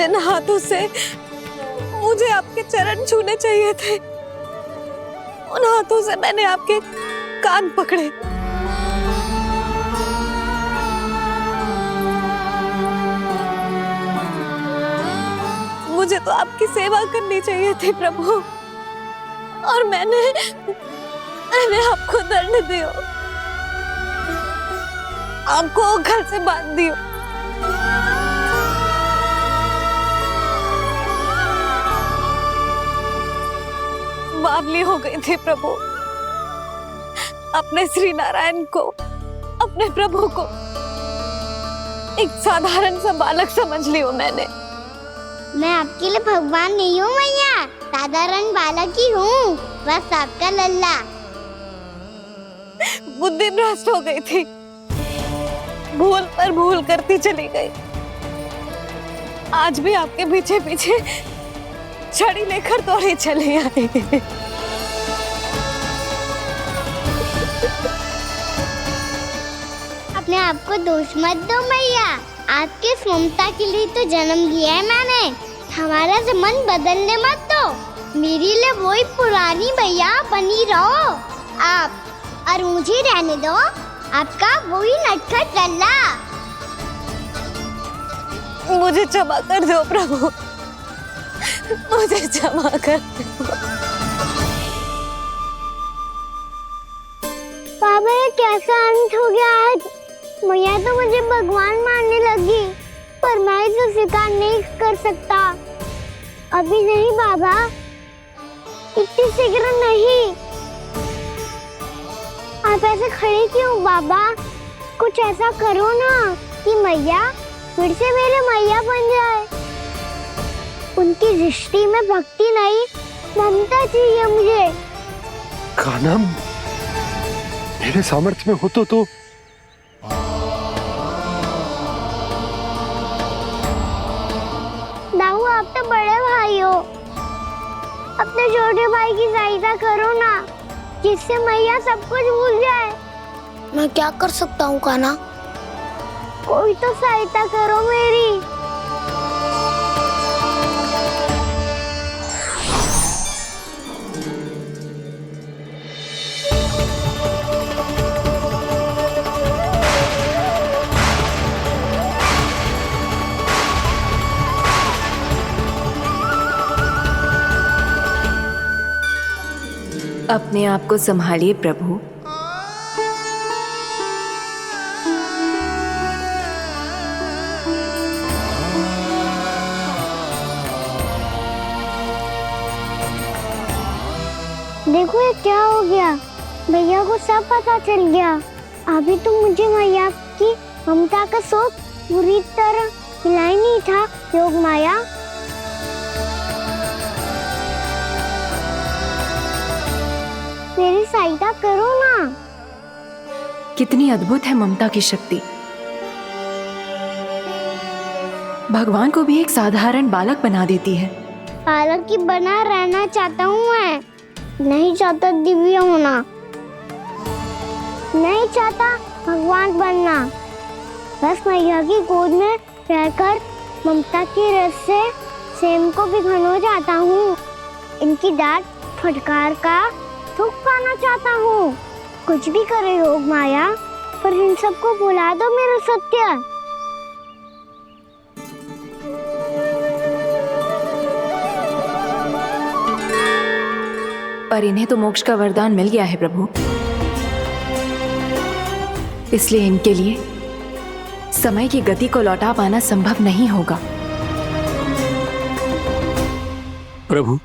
जिन हाथों से मुझे आपके चरण छूने चाहिए थे, उन हाथों से मैंने आपके कान पकड़े। मुझे तो आपकी सेवा करनी चाहिए थी प्रभु, और मैंने आपको दंड दियो, आपको घर से बांध दियो। बावली हो गई थी प्रभु। अपने श्री नारायण को, अपने प्रभु को एक साधारण सा बालक समझ लियो मैंने। मैं आपके लिए भगवान नहीं हूँ मैया, साधारण बालक ही हूँ, बस आपका लल्ला। बुद्धि भ्रष्ट हो गई थी, भूल पर भूल करती चली गई। आज भी आपके पीछे पीछे छड़ी लेकर दौड़े चले आए। अपने आप को दोष मत दो मैया, आपके इस ममता के लिए तो जन्म लिया है मैंने। हमारा मन बदलने मत दो, मेरे लिए वही पुरानी भैया बनी रहो आप, और मुझे रहने दो आपका वही नटखट लल्ला। मुझे क्षमा कर दो प्रभु, मुझे क्षमा कर दो। बाबा ये कैसा अंत हो गया आज? मैया तो मुझे भगवान मानने लगी, पर मैं इसे स्वीकार नहीं कर सकता। अभी नहीं बाबा, इतनी शीघ्र नहीं। आप ऐसे खड़े क्यों बाबा? कुछ ऐसा करो ना कि मैया फिर से मेरे मैया बन जाए। उनकी दृष्टि में भक्ति नहीं, ममता चाहिए मुझे। कान्हा, मेरे सामर्थ्य में हो तो दाऊ, आप तो बड़े भाई हो, अपने छोटे भाई की सहायता करो ना, जिससे मैया सब कुछ भूल जाए। मैं क्या कर सकता हूँ कान्हा? कोई तो सहायता करो मेरी। अपने आप को संभालिए प्रभु। देखो ये क्या हो गया, भैया को सब पता चल गया। अभी तो मुझे मैया की ममता का शौक पूरी तरह मिला ही नहीं था। योग माया, मेरी सहायता करो ना। कितनी अद्भुत है ममता की शक्ति। भगवान को भी एक साधारण बालक बना देती है। बालक की बना रहना चाहता हूँ मैं, नहीं चाहता दिव्य होना, नहीं चाहता भगवान बनना। बस मैया की गोद में रहकर ममता की रस से सेम को भिगोना चाहता हूँ। इनकी डांट फटकार का सुख पाना चाहता हूँ। कुछ भी करे योग माया, पर इन सबको भुला दो मेरा सत्य। पर इन्हें तो मोक्ष का वरदान मिल गया है प्रभु, इसलिए इनके लिए समय की गति को लौटा पाना संभव नहीं होगा। प्रभु,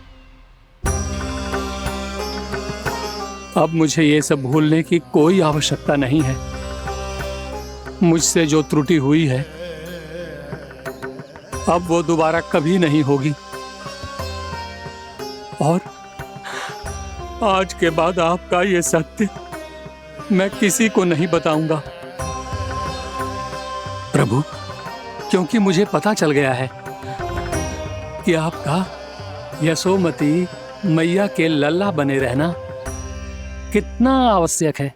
अब मुझे ये सब भूलने की कोई आवश्यकता नहीं है। मुझसे जो त्रुटि हुई है अब वो दोबारा कभी नहीं होगी, और आज के बाद आपका ये सत्य मैं किसी को नहीं बताऊंगा प्रभु, क्योंकि मुझे पता चल गया है कि आपका यशोमती मैया के लल्ला बने रहना कितना आवश्यक है।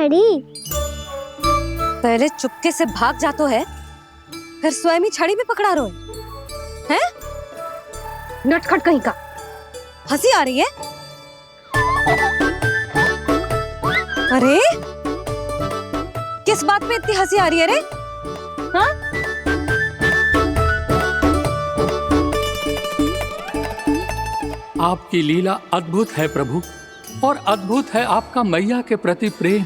छड़ी। पहले चुपके से भाग जातो है, फिर स्वयं ही छड़ी भी पकड़ा रोए हैं? नटखट कहीं का। हंसी आ रही है? अरे किस बात पे इतनी हंसी आ रही है रे? हाँ? आपकी लीला अद्भुत है प्रभु, और अद्भुत है आपका मैया के प्रति प्रेम।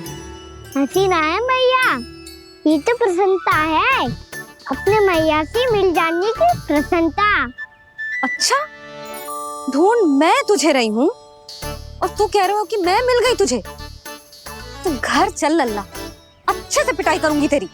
हंसी ना है मैया, ये तो प्रसन्नता है, अपने मैया से मिल जाने की प्रसन्नता। अच्छा, ढूंढ मैं तुझे रही हूँ और तू कह रहे हो कि मैं मिल गई तुझे। तू घर चल लल्ला, अच्छे से पिटाई करूंगी तेरी।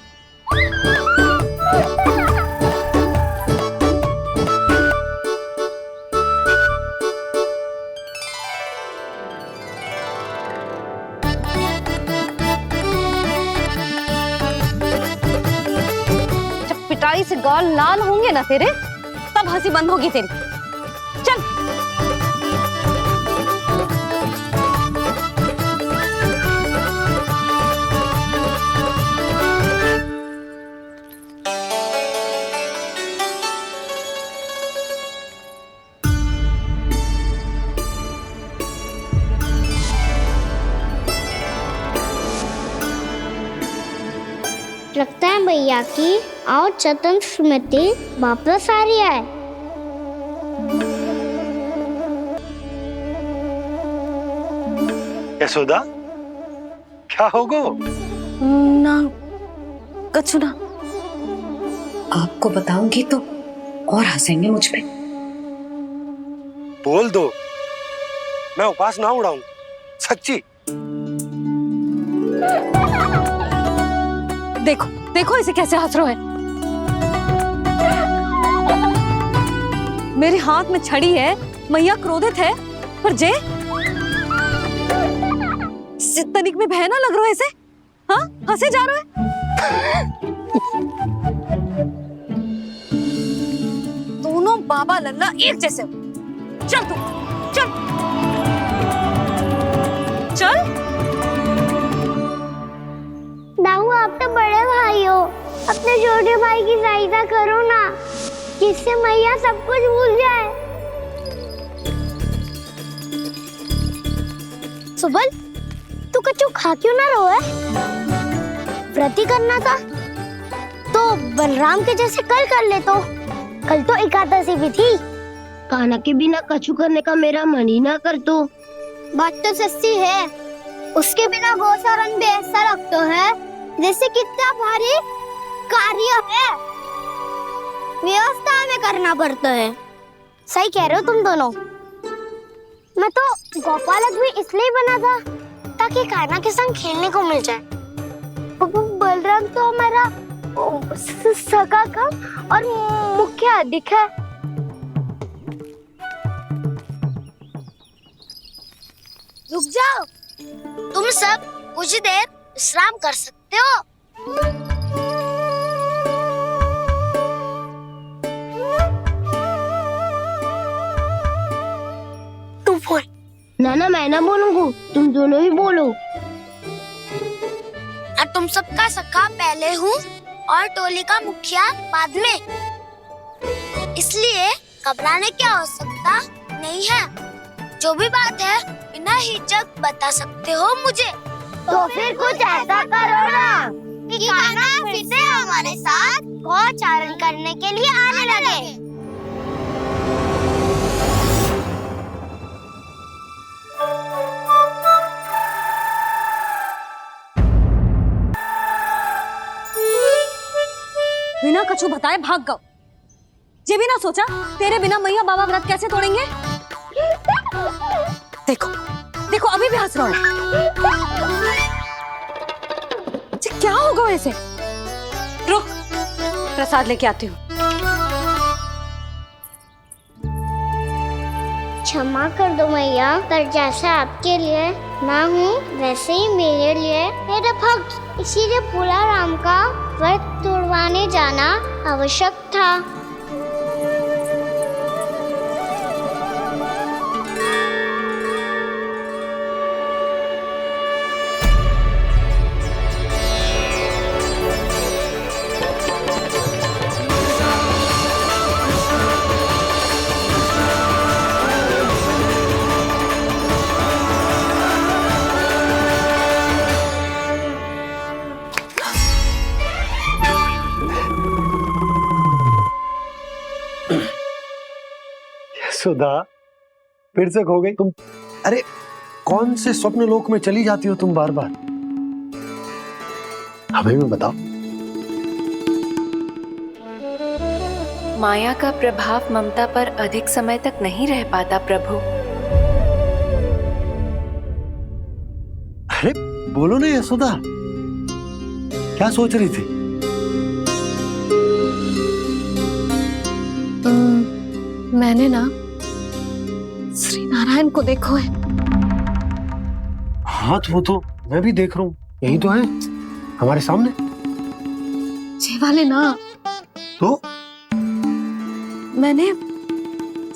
जब पिटाई से गाल लाल होंगे ना तेरे, तब हंसी बंद होगी तेरी। चल। लगता है भैया की और चतन स्मृति वापस आ रही है। यशोदा, क्या होगो? ना कछु ना। आपको बताऊंगी तो और हंसेंगे मुझ पे। बोल दो, मैं उपवास ना उड़ाऊं, सच्ची। देखो देखो इसे कैसे हंस रहा है। मेरे हाथ में छड़ी है, मैया क्रोधित है, पर जे तनिक में भय ना लग रहा है इसे। हाँ, हंसे जा रहा है। दोनों बाबा लल्ला एक जैसे हो। चल तू, चल चल। दाऊ, आप तो बड़े भाई हो, अपने छोटे भाई की सहायता करो ना, जिससे मैया सब कुछ भूल जाए। सुबल, तू कच्चू खा क्यों ना रो है? व्रती करना था तो बलराम के जैसे कल कर ले। तो कल तो एकादशी भी थी। कान्हा के बिना कछु करने का मेरा मन ही ना कर। तो बात तो सच्ची है, उसके बिना गोचारण भी ऐसा लगता है जैसे कितना भारी कार्य है, व्यवस्था में करना पड़ता है। सही कह रहे हो तुम दोनों। मैं तो गोपालक भी इसलिए बना था ताकि कान्हा के संग खेलने को मिल जाए। बलराम तो हमारा सगा कम और मुख्य अधिक है। रुक जाओ, तुम सब कुछ देर विश्राम कर सकते हो। तू बोल। ना मैं ना बोलूंगा, तुम दोनों ही बोलो। और तुम सबका सखा पहले हूँ और टोली का मुखिया बाद में, इसलिए घबराने की आवश्यकता नहीं है। जो भी बात है बिना हिचक बता सकते हो मुझे। तो फिर कुछ ऐसा करो ना कि कान्हा फिर से हमारे साथ गोचारण करने के लिए आने लगे। बिना कछु बताए भाग गओ। ये भी ना सोचा तेरे बिना मैया बाबा व्रत कैसे तोड़ेंगे। देखो देखो अभी भी हंस रहा है। क्या होगा ऐसे? रुक, प्रसाद लेके आती हूँ। क्षमा कर दो मैया, पर जैसा आपके लिए ना हूँ वैसे ही मेरे लिए मेरा भक्त, इसीलिए भोला राम का व्रत तोड़वाने जाना आवश्यक था। सुधा, फिर से खो गई तुम। अरे कौन से स्वप्न लोक में चली जाती हो तुम बार बार? हमें भी बताओ। माया का प्रभाव ममता पर अधिक समय तक नहीं रह पाता प्रभु। अरे बोलो ना यशोदा, क्या सोच रही थी? मैंने ना श्री नारायण को देखो है। हाँ तो वो तो मैं भी देख रहा हूँ, यही तो है हमारे सामने। ये वाले ना, तो मैंने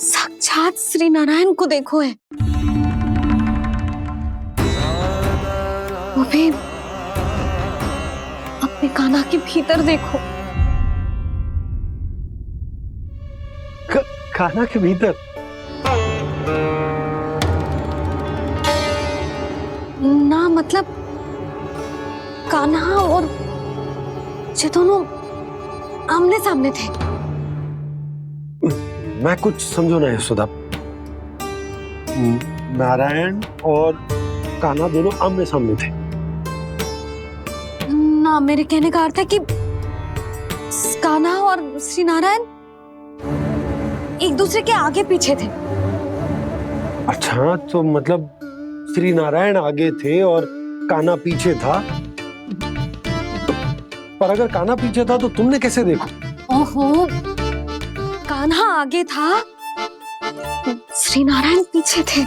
साक्षात श्री नारायण को देखो है, वो भी अपने कान्हा के भीतर देखो। कान्हा के भीतर? ना मतलब कान्हा और ये दोनों आमने सामने थे। मैं कुछ समझो ना यशोदा। नारायण और कान्हा दोनों आमने सामने थे? ना, मेरे कहने का अर्थ है कि कान्हा और श्री नारायण एक दूसरे के आगे पीछे थे। अच्छा, तो मतलब श्री नारायण आगे थे और कान्हा पीछे था। पर अगर कान्हा पीछे था तो तुमने कैसे देखा? ओहो, कान्हा आगे था, श्री नारायण पीछे थे।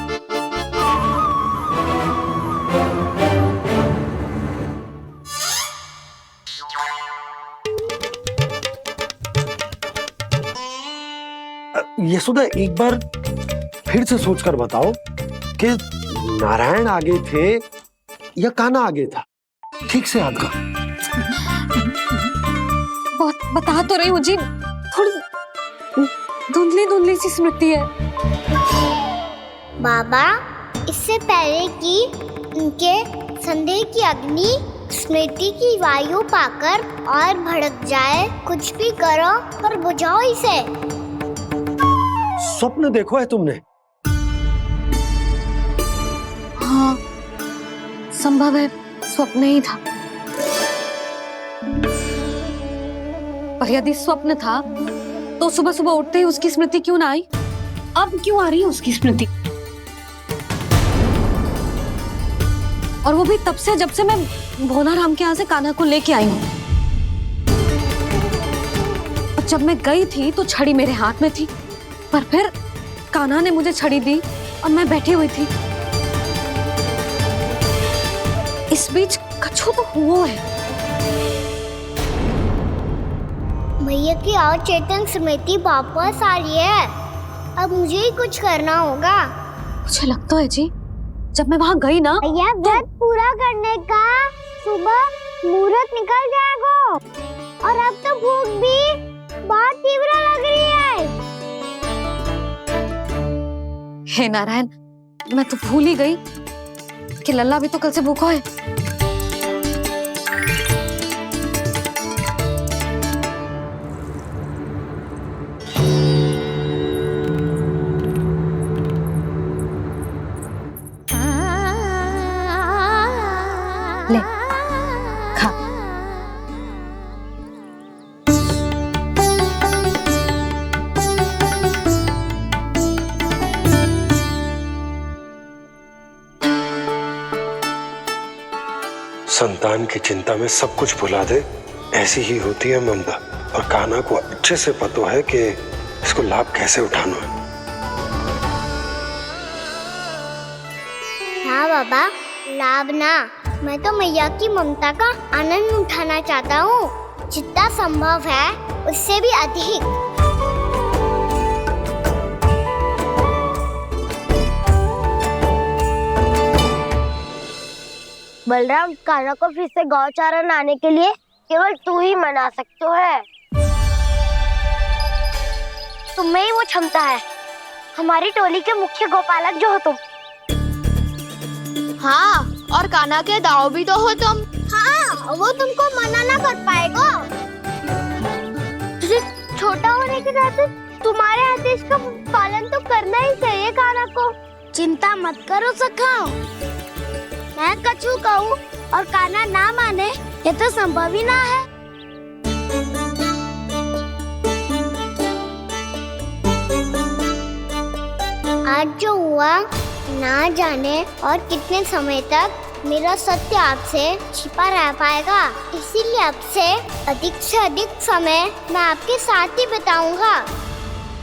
यशोदा, एक बार फिर से सोचकर बताओ कि नारायण आगे थे या कान्हा आगे था? ठीक से याद करो। बहुत बता तो रही हूँ जी, थोड़ी धुंधली धुंधली सी स्मृति है। बाबा, इससे पहले कि उनके संदेह की अग्नि स्मृति की वायु पाकर और भड़क जाए, कुछ भी करो पर बुझाओ इसे। स्वप्न देखो है तुमने? हाँ, संभव है स्वप्न ही था। पर यदि स्वप्न था तो सुबह सुबह उठते ही उसकी स्मृति क्यों ना आई? अब क्यों आ रही है उसकी स्मृति? और वो भी तब से जब से मैं भोलाराम के यहाँ से कान्हा को लेके आई हूँ। और जब मैं गई थी तो छड़ी मेरे हाथ में थी, पर फिर कान्हा ने मुझे छड़ी दी और मैं बैठी हुई थी। इस बीच कछु तो हुआ है। भैया की अचेतन स्मृति वापस आ रही है। अब मुझे ही कुछ करना होगा। मुझे लगता है जी, जब मैं वहां गई ना, भैया व्रत पूरा करने का सुबह मुहूर्त निकल जाएगा और अब तो भूख भी बहुत तीव्र लग रही है। हे नारायण, मैं तो भूल ही गई कि लल्ला भी तो कल से भूखा है। ले, खा। संतान की चिंता में सब कुछ भुला दे, ऐसी ही होती है ममता। और कान्हा को अच्छे से पता है कि इसको लाभ कैसे उठाना है। हाँ बाबा, लाभ ना, मैं तो मैया की ममता का आनंद उठाना चाहता हूँ, जितना संभव है उससे भी अधिक। बलराम, कान्हा को फिर से गौचारण आने के लिए केवल तू ही मना सकते है। तुम्हें ही वो क्षमता है, हमारी टोली के मुख्य गोपालक जो हो तुम। हाँ, और कान्हा के दाव भी तो हो तुम। हाँ, वो तुमको मना ना कर पाएगा। तुझे छोटा होने के नाते तुम्हारे आदेश का पालन तो करना ही चाहिए काना को। चिंता मत करो सखाओ, मैं कछु कहूँ और काना ना माने ये तो संभव ही ना है। आज जो हुआ ना जाने और कितने समय तक मेरा सत्य आपसे छिपा रह पाएगा, इसीलिए आपसे अधिक से अधिक समय मैं आपके साथ ही बिताऊंगा।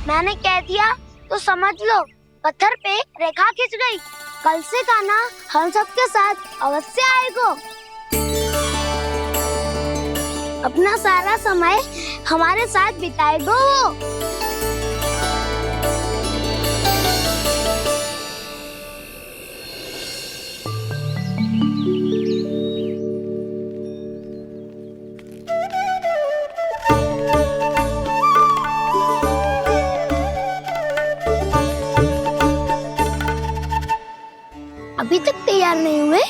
मैंने कह दिया तो समझ लो, पत्थर पे रेखा खिंच गई। कल से काना हम सबके साथ अवश्य आएगा। अपना सारा समय हमारे साथ बिताएगा वो। अभी तक तैयार नहीं हुए?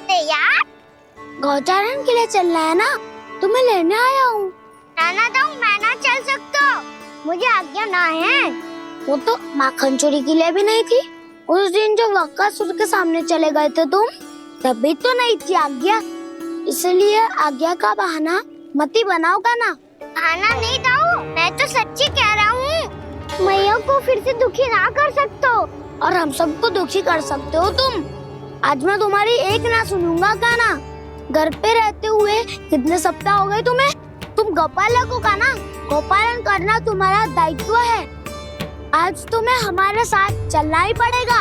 तैयार? गौचारण के लिए चलना है ना, तुम्हें लेने आया हूँ। नाना दाऊ मैं ना चल सकता, मुझे आज्ञा ना है। वो तो माखन चोरी के लिए भी नहीं थी। उस दिन जो वक्कासुर के सामने चले गए थे तुम, तभी तो नहीं थी आज्ञा। इसलिए आज्ञा का बहाना मत ही बनाओगा ना। बहाना नहीं दाऊ, मैं तो सच्ची कह रहा हूँ। मैया को फिर से दुखी ना कर सकते हो और हम सबको दुखी कर सकते हो तुम। आज मैं तुम्हारी एक ना सुनूंगा काना। घर पे रहते हुए कितने सप्ताह हो गए तुम्हें? तुम गोपालक हो काना, गोपालन करना तुम्हारा दायित्व है। आज तुम्हें हमारे साथ चलना ही पड़ेगा।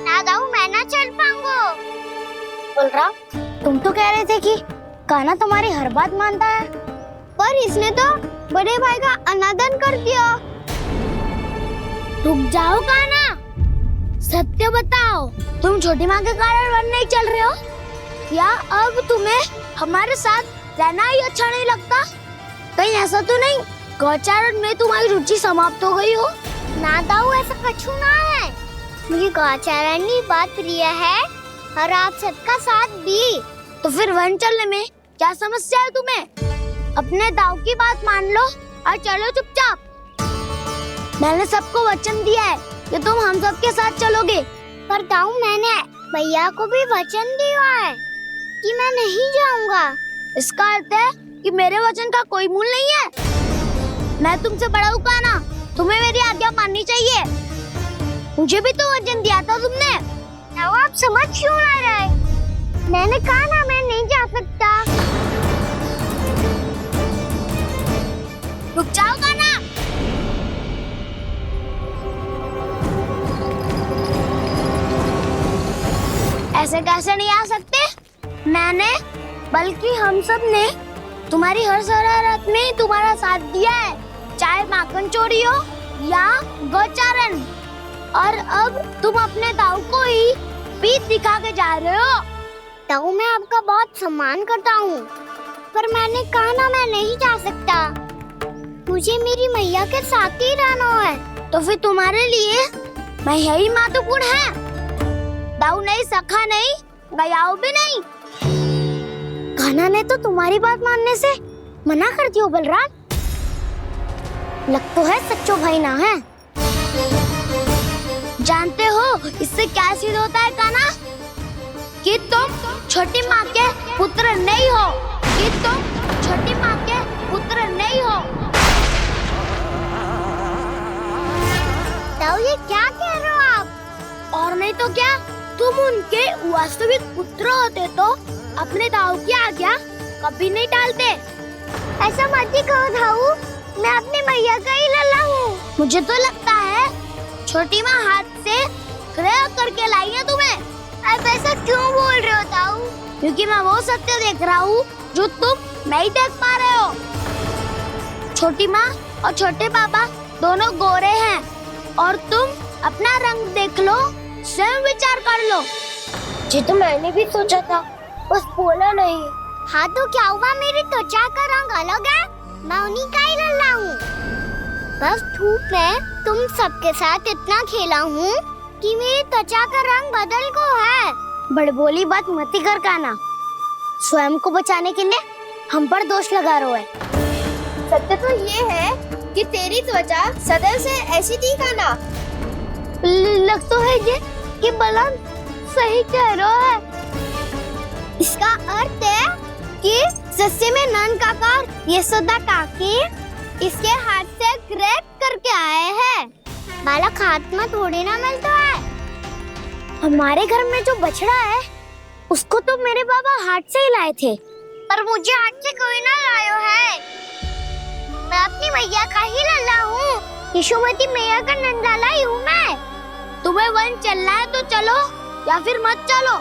ना दाऊ मैं ना चल पाऊंगा। बोल रहा, तुम तो कह रहे थे कि काना तुम्हारी हर बात मानता है, पर इसने तो बड़े भाई का अनादर कर दिया। रुक जाओ काना, सत्य बताओ, तुम छोटी माँ के कारण वन नहीं चल रहे हो या अब तुम्हें हमारे साथ रहना ही अच्छा नहीं लगता? कहीं ऐसा तो नहीं गौचारण में तुम्हारी रुचि समाप्त हो गई हो? ना दाऊ ऐसा कछु ना है, मुझे गौचारण की बात प्रिय है और आप सबका साथ भी। तो फिर वन चलने में क्या समस्या है तुम्हें? अपने दाऊ की बात मान लो और चलो चुपचाप। मैंने सबको वचन दिया है कि तुम हम सबके साथ चलोगे। पर दाऊ मैंने भैया को भी वचन दिया है कि मैं नहीं जाऊंगा। इसका अर्थ है कि मेरे वचन का कोई मूल नहीं है। मैं तुमसे बड़ा हूँ काना, तुम्हें मेरी आज्ञा माननी चाहिए। मुझे भी तो वचन दिया था तुमने। दाऊ आप समझ क्यों आ रहे? मैंने कहा ना मैं नहीं जा सकता। रुक जाओ काना। ऐसे कैसे नहीं आ सकते? मैंने बल्कि हम सब ने तुम्हारी हर शरारत में तुम्हारा साथ दिया है, चाहे माखन चोरी हो या गौचारण। और अब तुम अपने दाऊ को ही पीठ दिखा के जा रहे हो। दाऊ मैं आपका बहुत सम्मान करता हूँ, पर मैंने कहा ना मैं नहीं जा सकता। मुझे मेरी मैया के साथ ही रहना है। तो फिर तुम्हारे लिए मैया ही महत्वपूर्ण है। दाऊ नहीं, सखा नहीं, गयाऊ भी नहीं। कान्हा ने तो तुम्हारी बात मानने से मना कर दिया बलराम। लग तो है सच्चो भाई ना है। जानते हो इससे क्या सिद्ध होता है कान्हा? कि तुम छोटी माँ के पुत्र नहीं हो, कि तुम छोटी माँ के पुत्र नहीं हो। दाऊ ये क्या कह रहे हो आप? और नहीं तो क्या, तुम उनके वास्तविक पुत्र होते तो अपने दाऊ की आज्ञा कभी नहीं टालते। ऐसा मत ही कहो दाऊ, मैं अपनी मैया का ही लल्ला हूँ। मुझे तो लगता है छोटी माँ हाथ से ग्रह करके लाई है तुम्हें। आप ऐसा क्यों बोल रहे हो दाऊ? क्योंकि मैं वो सत्य देख रहा हूँ जो तुम नहीं देख पा रहे हो। छोटी माँ और छोटे पापा दोनों गोरे हैं और तुम अपना रंग देख लो, स्वयं विचार कर लो। जी तो मैंने भी सोचा था, बस बोला नहीं। हाँ तो क्या हुआ, मेरी त्वचा का रंग अलग है, मैं उन्हीं का ही लल्ला हूँ। बस धूप में तुम सबके साथ इतना खेला हूँ कि मेरी त्वचा का रंग बदल को है। बड़बोली बात मत ही कर कान्हा, स्वयं को बचाने के लिए हम पर दोष लगा रहे हो। सत्य तो ये है कि तेरी त्वचा सदैव से ऐसी थी कान्हा। लग तो है ये कि बलम सही कह रहा है। इसका अर्थ है कि सस्ते में नन काका यशोदा काकी इसके हाथ से ग्रेट करके आए हैं। बालक हाथ में थोड़ी ना मिलता है। हमारे घर में जो बछड़ा है उसको तो मेरे बाबा हाथ से ही लाए थे, पर मुझे हाथ से कोई ना लायो है। मैं अपनी मैया का ही लल्ला हूँ, यशोमती मैया का नंदलाला ही हूँ मैं। तुम्हें वन चलना है तो चलो या फिर मत चलो,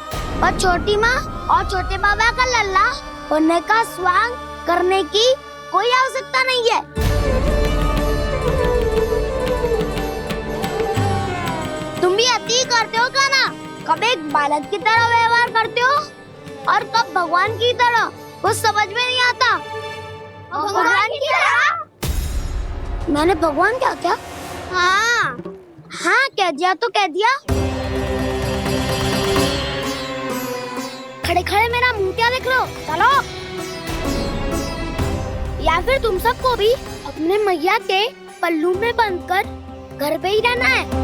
और छोटी माँ और छोटे बाबा का लल्ला होने का स्वांग करने की कोई आवश्यकता नहीं है। तुम भी अति करते हो क्या ना? कब एक बालक की तरह व्यवहार करते हो और कब भगवान की तरह, कुछ समझ में नहीं आता। भगवान की तरह? मैंने भगवान क्या क्या? हाँ हाँ कह दिया तो कह दिया। खड़े खड़े मेरा मुंह क्या देख लो, चलो। या फिर तुम सबको भी अपने मैया के पल्लू में बंधकर घर पे ही रहना है।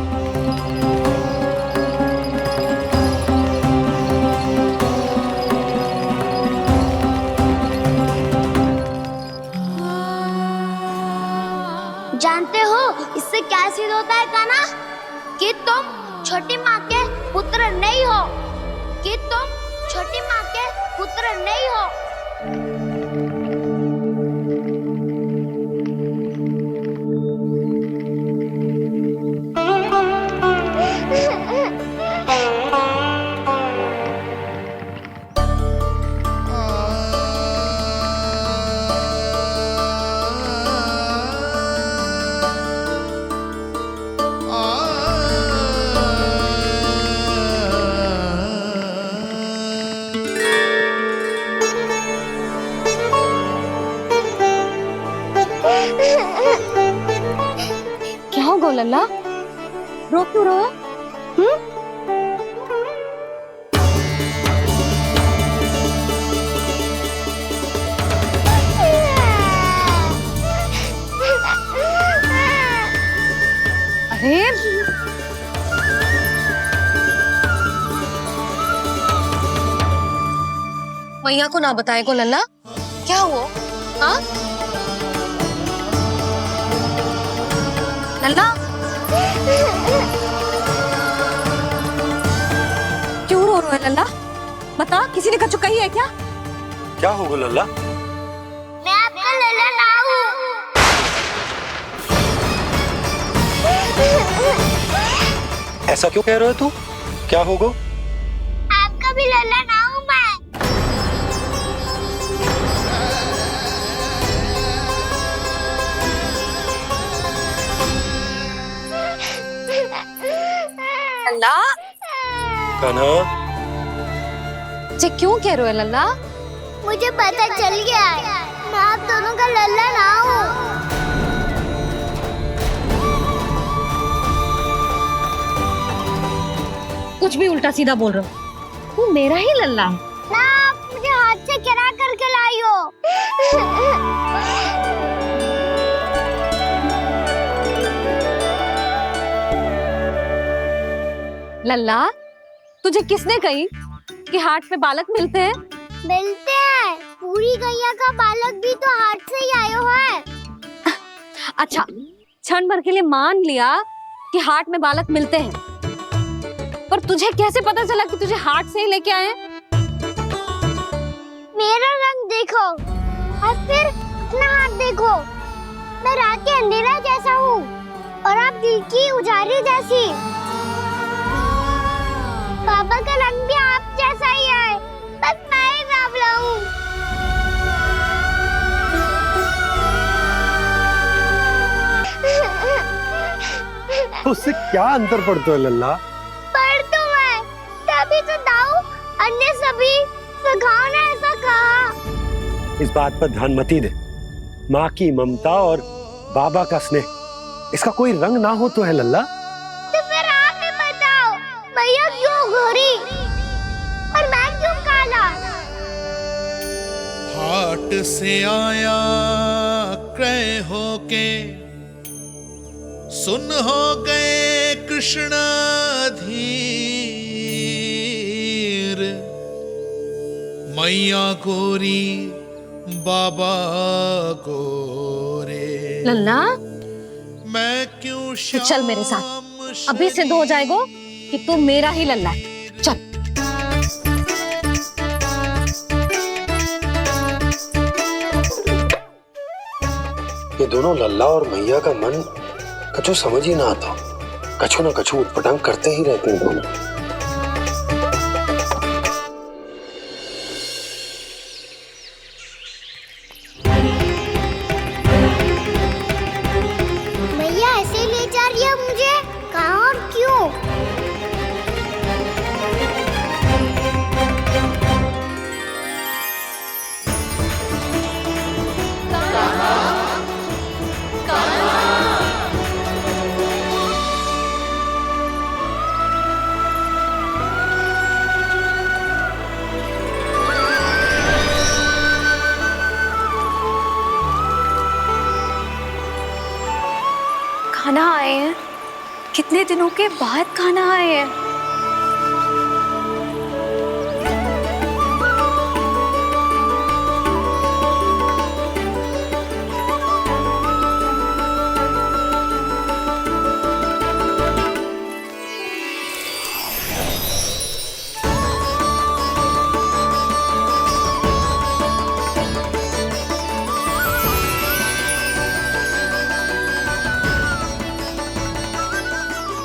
जानते हो इससे क्या सिद्ध होता है काना? कि तुम छोटी माँ के पुत्र नहीं हो, कि तुम छोटी माँ के पुत्र नहीं हो। क्या हो गो लल्ला, रो क्यों रहा है? अरे मैया को ना बताए को लल्ला, क्या हुआ? हाँ लल्ला, क्यों रो रहा है लल्ला? बता, किसी ने कछु कही है क्या? क्या होगा लल्ला? मैं आपका लल्ला ना हूँ। ऐसा क्यों कह रहे हो तू? क्या होगा? आपका भी लल्ला ना हूँ मैं। लल्ला, कान्हा, जे क्यों कह रहे हो लल्ला? मुझे पता चल गया है, मैं आप दोनों का लल्ला ना हूँ। कुछ भी उल्टा सीधा बोल रहे हो, तू मेरा ही लल्ला है। ना आप मुझे हाथ से गिरा करके लाई हो। लल्ला, तुझे किसने कही कि हाट में बालक मिलते हैं? मिलते हैं, पूरी गैया का बालक भी तो हाथ से ही आयो है। अच्छा, क्षण भर के लिए मान लिया कि हाट में बालक मिलते हैं, पर तुझे कैसे पता चला कि तुझे हाट से ही लेके आए? मेरा रंग देखो और फिर अपना हाथ देखो। मैं रात के अंधेरा जैसा हूँ और आप दिल की उजाली जैसी। पापा का रंग भी आप जैसा ही है, बस मैं ही बावला हूँ। उससे क्या अंतर पड़ता है लल्ला? पर तो मैं तभी तो दाऊ अन्य सभी सखाओ ने ऐसा कहा। इस बात पर ध्यान मत ही दे। माँ की ममता और बाबा का स्नेह, इसका कोई रंग ना हो तो है लल्ला? तो फिर आप ही बताओ, भैया क्यों गोरी और मैं क्यों काला? हाट से आया क्रय होके सुन हो गए कृष्ण धीर, मैया गोरी बाबा गोरे। लल्ला मैं क्यों तो चल मेरे साथ, अभी सिद्ध हो जाएगा कि तू मेरा ही लल्ला है। चल। ये दोनों लल्ला और मैया का मन कछु समझ ही ना आता, कछु ना कछु उटपटांग करते ही रहते हैं दोनों। भैया ऐसे ले जा रही है मुझे, कहाँ और क्यों? खाना आए हैं, कितने दिनों के बाद खाना आए हैं।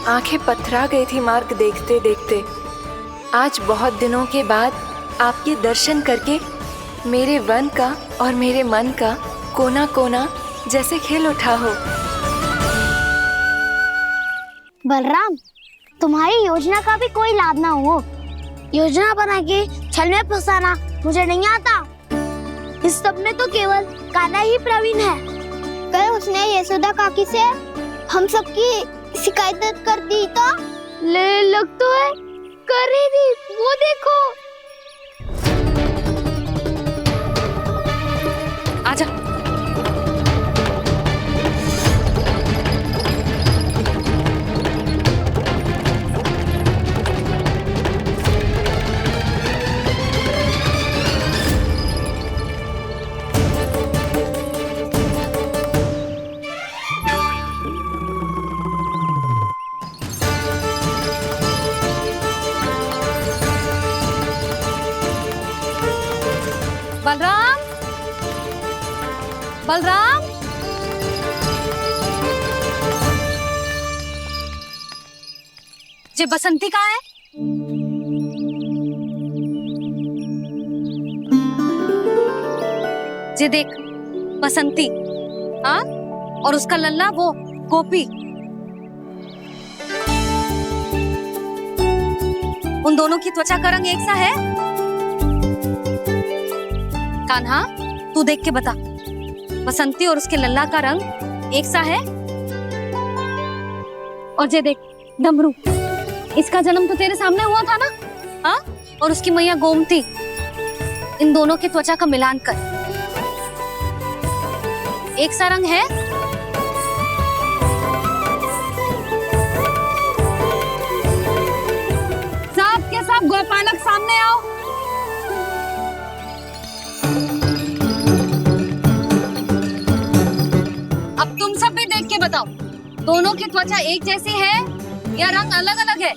आंखें पथरा गई थी मार्ग देखते देखते। आज बहुत दिनों के बाद आपके दर्शन करके मेरे वन का और मेरे मन का कोना कोना जैसे खिल उठा हो। बलराम, तुम्हारी योजना का भी कोई लाभ ना हो। योजना बना के छल में फंसाना मुझे नहीं आता। इस सब में तो केवल कान्हा ही प्रवीण है। कल उसने यशोदा काकी से हम सबकी शिकायत कर दी तो लग तो है कर ही दी, वो देखो। आजा। बलराम, बलराम, ये बसंती कहाँ है? ये देख बसंती, हाँ, और उसका लल्ला वो गोपी। उन दोनों की त्वचा का रंग एक सा है? कान्हा, तू देख के बता, बसंती और उसके लल्ला का रंग एक सा है? और ये देख डमरू, इसका जन्म तो तेरे सामने हुआ था ना? हाँ, और उसकी मैया गोमती, इन दोनों की त्वचा का मिलान कर, एक सा रंग है? सब के सब गोपालक सामने आओ। अब तुम सब भी देख के बताओ, दोनों की त्वचा एक जैसी है या रंग अलग अलग है?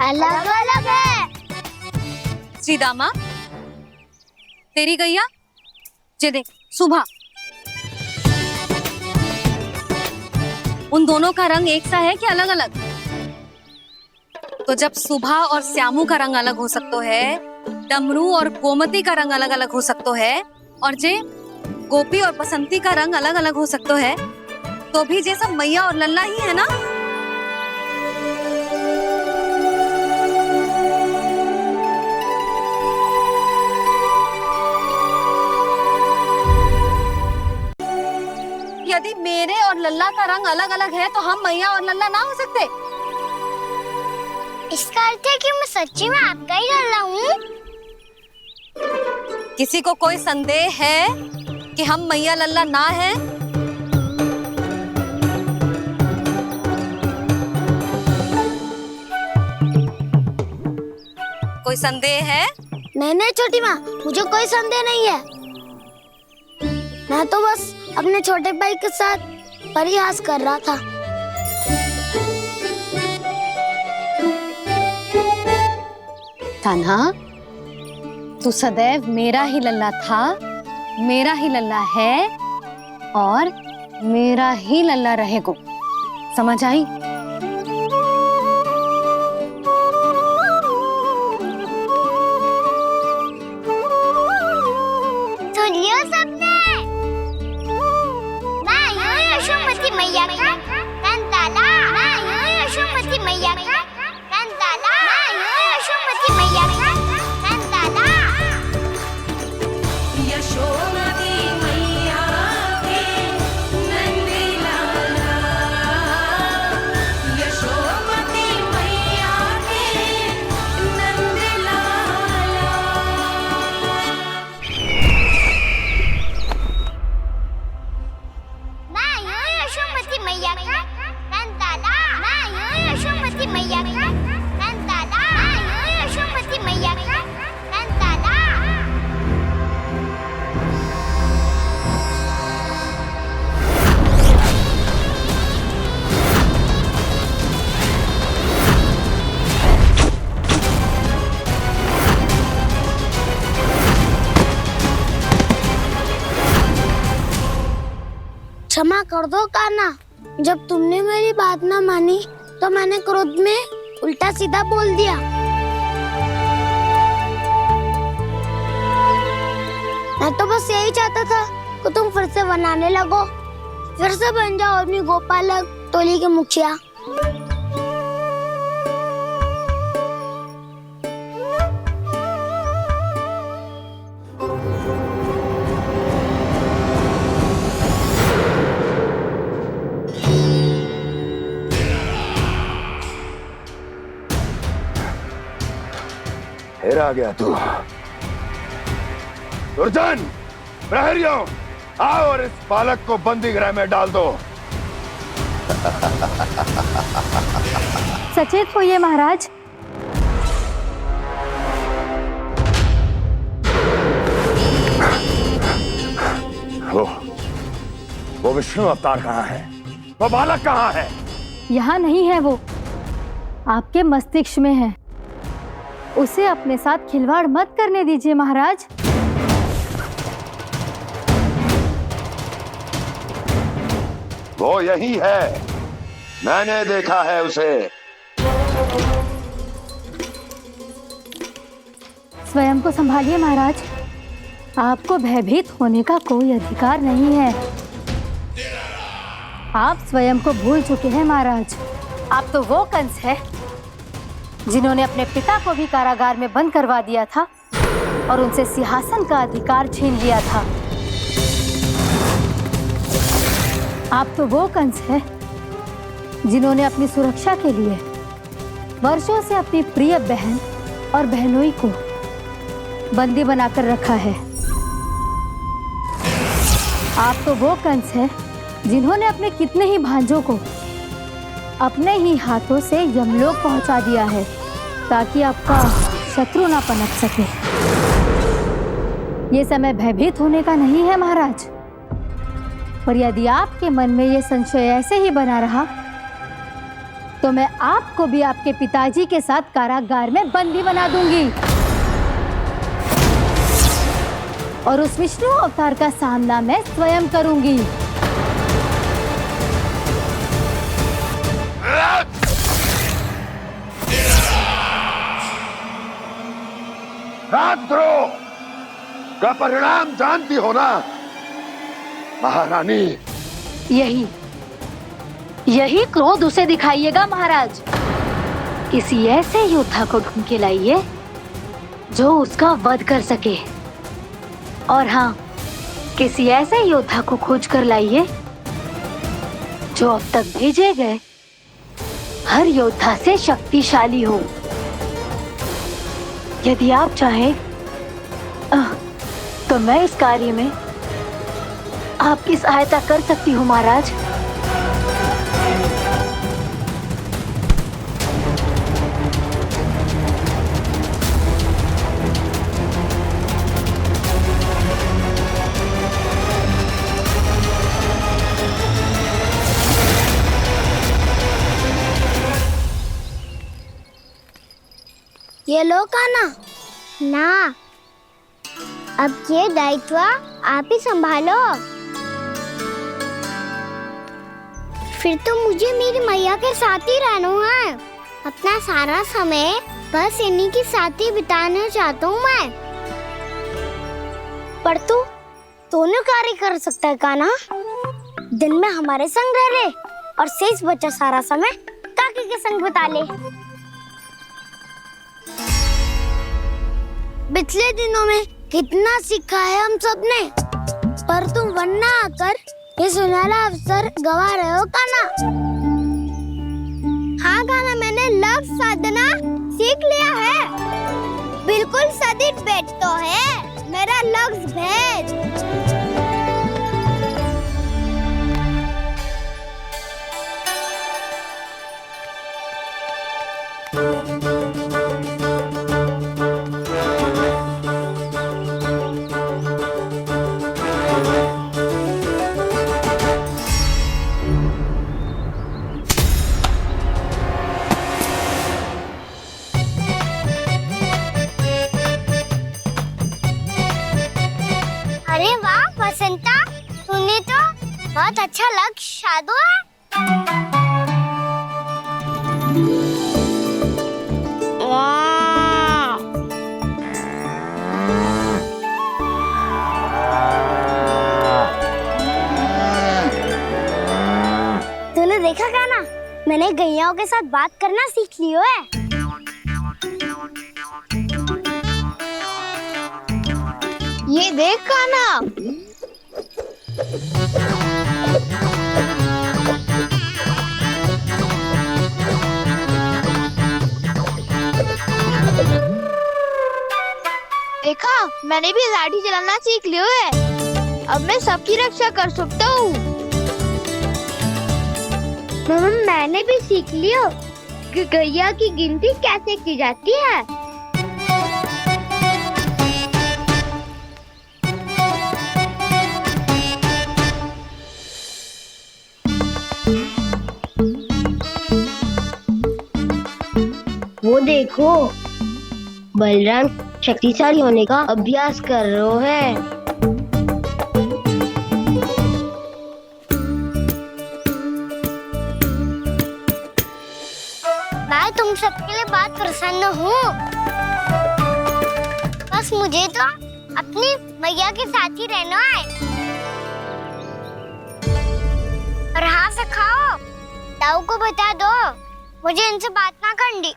अलग अलग है। श्रीदामा, तेरी गैया, ये देख सुभा, उन दोनों का रंग एक सा है कि अलग अलग? तो जब सुभा और श्यामू का रंग अलग हो सकता है, डमरू और गोमती का रंग अलग अलग हो सकता है, और जे गोपी और बसंती का रंग अलग अलग हो सकता है, तो भी जे सब मैया और लल्ला ही है ना? यदि मेरे और लल्ला का रंग अलग अलग है तो हम मैया और लल्ला ना हो सकते? इसका अर्थ है कि मैं सच्ची में आपका ही लल्ला हूँ। किसी को कोई संदेह है कि हम मैया लल्ला ना है? कोई संदेह है? नहीं नहीं छोटी माँ, मुझे कोई संदेह नहीं है। मैं तो बस अपने छोटे भाई के साथ परिहास कर रहा था। कान्हा, तू सदैव मेरा ही लल्ला था, मेरा ही लल्ला है और मेरा ही लल्ला रहेगा। समझ आई? सुन लियो सबने, मैं हूँ यशोमती मैया का कंताला, मैं हूँ यशोमती मैया का कंताला, मैं हूँ यशोमती मैया का कंताला। यशोमती मैया के नंदी लाला, यशोमती मैया के नंदी लाला। मैं हूँ यशोमती मैया का कंताला, मैं हूँ यशोमती मैया का कंताला, मैं हूँ यशोमती मैया का कंताला। क्षमा कर दो कान्हा, जब तुमने मेरी बात ना मानी तो मैंने क्रोध में उल्टा सीधा बोल दिया। मैं तो बस यही चाहता था कि तुम फिर से बनाने लगो, फिर से बन जाओ अपनी गोपालक टोली के मुखिया। फिर आ गया तू। दुर्जन, प्रहरियों, आओ और इस बालक को बंदी गृह में डाल दो। सचेत होइए महाराज। वो विष्णु अवतार कहाँ है? वो बालक कहाँ है? यहाँ नहीं है वो, आपके मस्तिष्क में है। उसे अपने साथ खिलवाड़ मत करने दीजिए महाराज। वो यही है, मैंने देखा है उसे। स्वयं को संभालिए महाराज, आपको भयभीत होने का कोई अधिकार नहीं है। आप स्वयं को भूल चुके हैं महाराज। आप तो वो कंस है जिन्होंने अपने पिता को भी कारागार में बंद करवा दिया था और उनसे सिंहासन का अधिकार छीन लिया था। आप तो वो कंस है जिन्होंने अपनी सुरक्षा के लिए वर्षों से अपनी प्रिय बहन और बहनोई को बंदी बनाकर रखा है। आप तो वो कंस है जिन्होंने अपने कितने ही भांजों को अपने ही हाथों से यमलोक पहुंचा दिया है ताकि आपका शत्रु ना पनप सके। ये समय भयभीत होने का नहीं है महाराज, पर यदि आपके मन में ये संशय ऐसे ही बना रहा तो मैं आपको भी आपके पिताजी के साथ कारागार में बंदी बना दूंगी और उस विष्णु अवतार का सामना मैं स्वयं करूंगी। राजद्रोह का परिणाम जानती हो ना महारानी? यही क्रोध उसे दिखाइएगा महाराज। किसी ऐसे योद्धा को ढूंढ के लाइए जो उसका वध कर सके, और हाँ, किसी ऐसे योद्धा को खोज कर लाइए जो अब तक भेजे गए हर योद्धा से शक्तिशाली हो। यदि आप चाहें तो मैं इस कार्य में आपकी सहायता कर सकती हूँ महाराज। ये लो कान्हा। ना, अब ये दायित्व आप ही संभालो। फिर तो मुझे मेरी मैया के साथ ही रहना है। अपना सारा समय बस इन्हीं के साथ ही बिताना चाहता हूँ मैं। पर तू दोनों कार्य कर सकता है कान्हा। दिन में हमारे संग रह ले और शेष बचा सारा समय काकी के संग बिता ले। पिछले दिनों में कितना सीखा है हम सब ने, पर तुम वरना आकर ये सुनहरा अवसर गवा रहे हो कान्हा। हाँ कान्हा, मैंने लक्ष्य साधना सीख लिया है। बिल्कुल सदित भेद तो है मेरा लक्ष्य भेद। अरे वाह बसंता, तूने तो बहुत अच्छा लक्ष्य साधा है। वाह! तूने देखा कान्हा, मैंने गैयाओं के साथ बात करना सीख लियो है। ये देख कान्हा, देखा मैंने भी लाठी चलाना सीख लिया है। अब मैं सबकी रक्षा कर सकता हूँ। मैंने भी सीख लियो कि गैया की गिनती कैसे की जाती है। वो देखो, बलराम शक्तिशाली होने का अभ्यास कर रहे हैं। मैं तुम सबके लिए बहुत प्रसन्न हूँ। बस मुझे तो अपनी मैया के साथ ही रहना है। और हाँ से खाओ, ताऊ को बता दो मुझे इनसे बात ना करनी।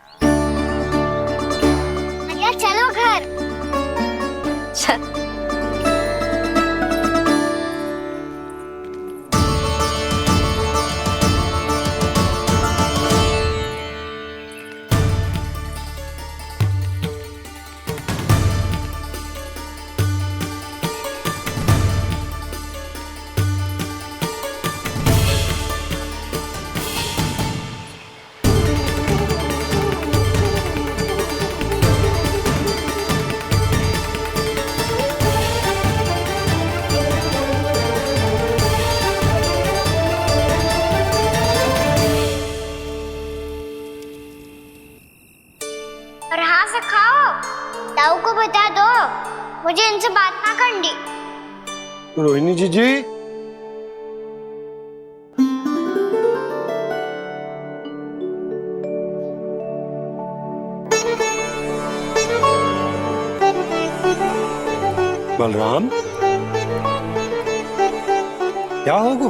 मैया चलो घर। चल। और हाँ से खाओ, ताऊ को बता दो मुझे इनसे बात ना करनी। रोहिणी जी बलराम, क्या होगा?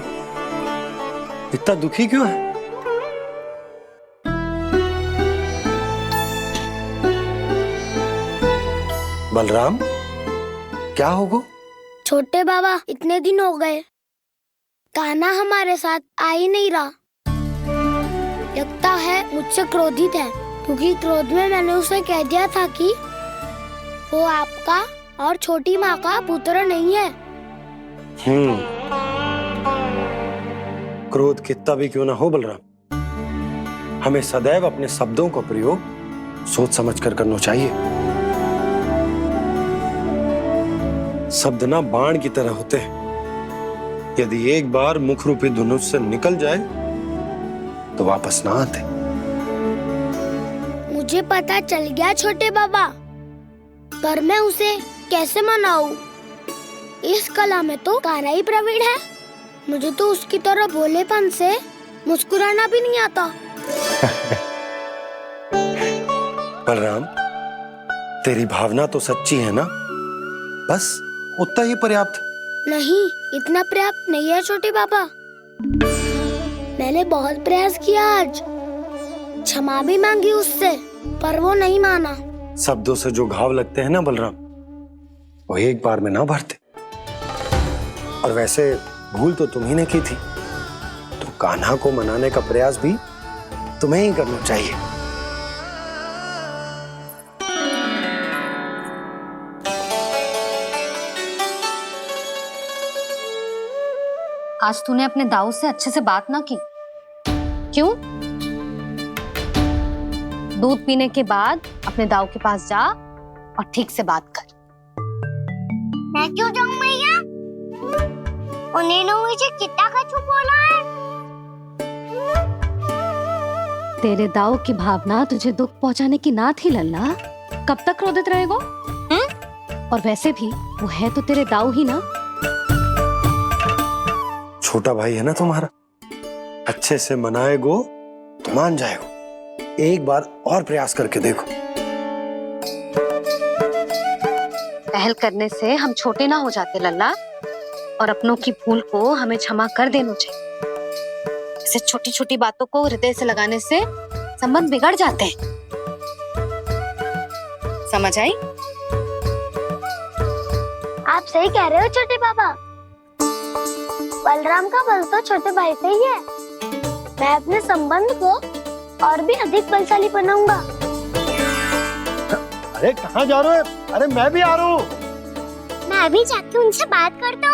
इतना दुखी क्यों है? बलराम, क्या होगा? छोटे बाबा, इतने दिन हो गए कान्हा हमारे साथ आ ही नहीं रहा। लगता है मुझसे क्रोधित है, क्योंकि क्रोध में मैंने उसे कह दिया था कि वो आपका और छोटी माँ का पुत्र नहीं है। क्रोध कितना भी क्यों ना हो बलराम, हमें सदैव अपने शब्दों का प्रयोग सोच समझ कर करना चाहिए। शब्द ना बाण की तरह होते हैं, यदि एक बार मुख रूपी धनुष से निकल जाए तो वापस ना आते। मुझे पता चल गया छोटे बाबा, पर मैं उसे कैसे मनाऊं? इस कला में तो कान्हा ही प्रवीण है। मुझे तो उसकी तरह भोलेपन से मुस्कुराना भी नहीं आता। बलराम, तेरी भावना तो सच्ची है ना, बस उतना ही पर्याप्त। नहीं, इतना पर्याप्त नहीं है छोटे बाबा। मैंने बहुत प्रयास किया आज, क्षमा भी मांगी उससे, पर वो नहीं माना। शब्दों से जो घाव लगते हैं ना बलराम, वो एक बार में ना भरते। और वैसे भूल तो तुम्ही ने की थी, तो कान्हा को मनाने का प्रयास भी तुम्हें ही करना चाहिए। आज तूने अपने दाऊ से अच्छे से बात ना की, क्यों? दूध पीने के बाद अपने दाऊ के पास जा और ठीक से बात कर। मैं क्यों जाऊं मैया? उन्होंने मुझे कितना कछु बोला है। तेरे दाऊ की भावना तुझे दुख पहुंचाने की ना थी लल्ला, कब तक क्रोधित रहेगो? और वैसे भी वो है तो तेरे दाऊ ही ना। छोटा भाई है ना तुम्हारा, अच्छे से मनाएगो तो मान जाएगो। एक बार और प्रयास करके देखो। पहल करने से हम छोटे ना हो जाते लल्ला, और अपनों की भूल को हमें क्षमा कर देना चाहिए। ऐसे छोटी छोटी बातों को हृदय से लगाने से संबंध बिगड़ जाते हैं। समझ आई? आप सही कह रहे हो छोटे बाबा। बलराम का बल तो छोटे भाई से ही है। मैं अपने संबंध को और भी अधिक बलशाली बनाऊंगा। अरे कहाँ जा रहे हो? अरे मैं भी आ रहा हूँ। मैं अभी जाके उनसे बात करता हूँ।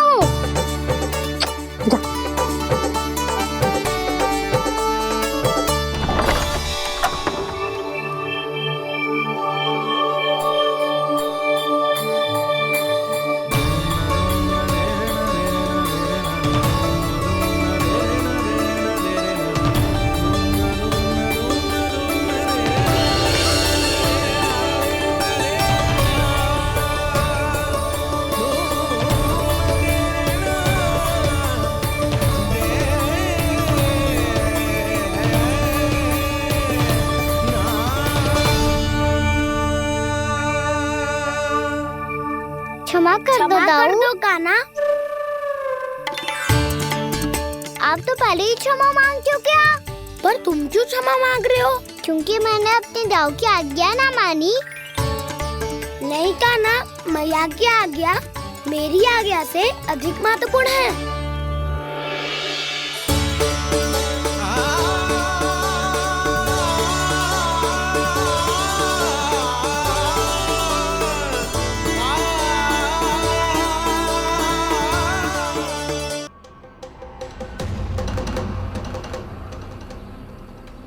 क्षमा कर दो कान्हा। आप तो पहले ही क्षमा मांग क्यों क्या? पर तुम क्यों क्षमा मांग रहे हो? क्योंकि मैंने अपने दाऊ की आज्ञा ना मानी। नहीं कान्हा, मैया की आज्ञा मेरी आज्ञा से अधिक महत्वपूर्ण है।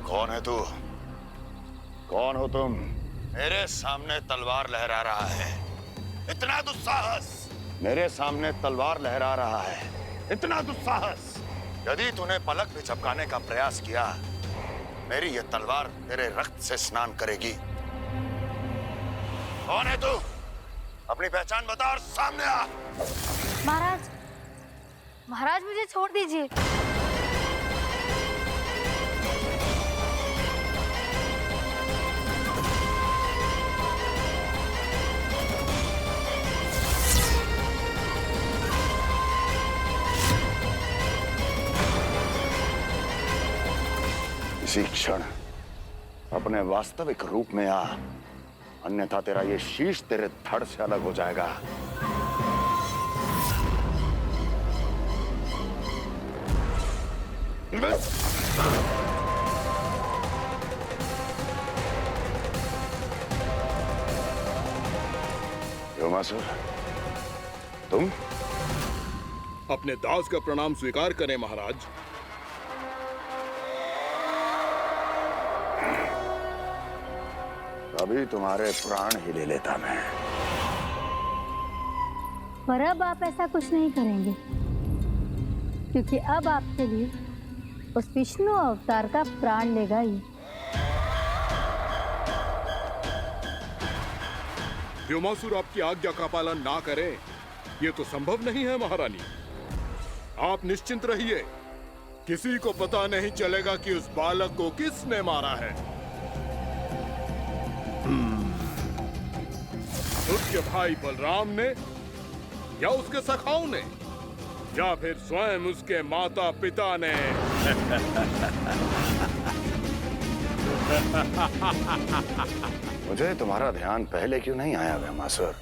कौन है तू? कौन हो तुम? मेरे सामने तलवार लहरा रहा है, इतना दुस्साहस! मेरे सामने तलवार लहरा रहा है, इतना दुस्साहस! यदि तूने पलक भी झपकाने का प्रयास किया, मेरी ये तलवार तेरे रक्त से स्नान करेगी। कौन है तू? अपनी पहचान बता और सामने आ। महाराज, महाराज मुझे छोड़ दीजिए। इसी क्षण अपने वास्तविक रूप में आ, अन्यथा तेरा ये शीश तेरे धड़ से अलग हो जाएगा। योमासुर, तुम? अपने दास का प्रणाम स्वीकार करें महाराज। अभी तुम्हारे प्राण ही ले लेता मैं। पर अब आप ऐसा कुछ नहीं करेंगे, क्योंकि अब आपके लिए उस विष्णु अवतार का प्राण लेगा ही। व्योमासुर आपकी आज्ञा का पालन ना करे, ये तो संभव नहीं है महारानी। आप निश्चिंत रहिए, किसी को पता नहीं चलेगा कि उस बालक को किसने मारा है। उसके भाई बलराम ने, या उसके सखाओं ने, या फिर स्वयं उसके माता पिता ने। मुझे तुम्हारा ध्यान पहले क्यों नहीं आया व्योमासुर?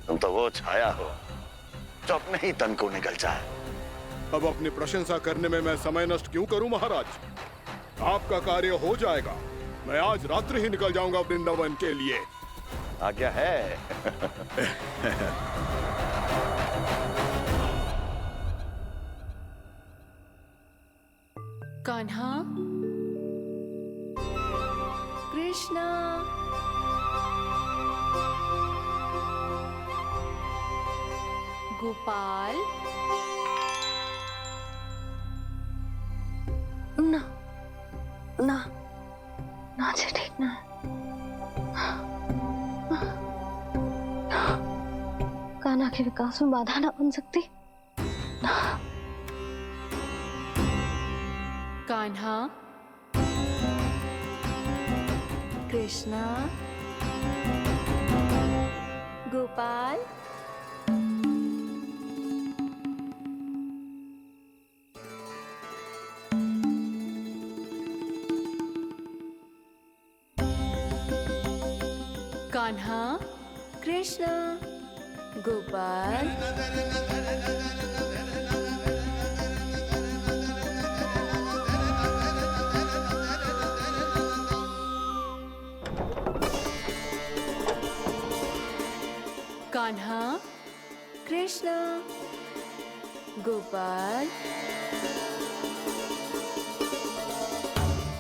तुम तो वो छाया हो जो अपने ही तन को निकल जाए। अब अपनी प्रशंसा करने में मैं समय नष्ट क्यों करूं महाराज? आपका कार्य हो जाएगा। मैं आज रात्रि ही निकल जाऊंगा वृंदावन के लिए। आज्ञा है। कान्हा, कृष्णा, गोपाल। ना ना ना जी, ठीक ना। कान्हा के विकास में बाधा ना बन सकती। कान्हा, कृष्णा, गोपाल। कान्हा, कृष्णा, गोपाल। कान्हा, कृष्णा, गोपाल।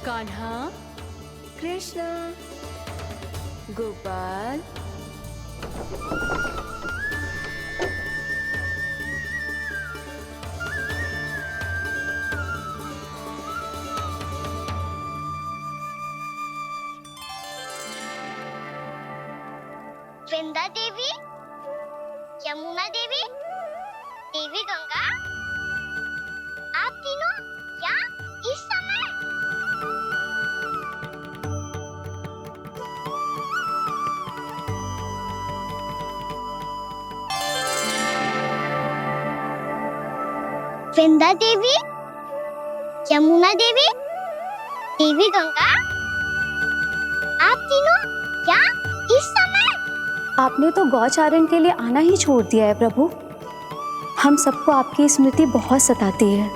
कान्हा, कृष्णा, गोपाल। वृंदा देवी, यमुना देवी, देवी गंगा, आप तीनों यहाँ इस समय? वृंदा देवी, यमुना देवी, देवी गंगा, आप तीनों यहाँ इस समय? आपने तो गौचारण के लिए आना ही छोड़ दिया है प्रभु। हम सबको आपकी स्मृति बहुत सताती है।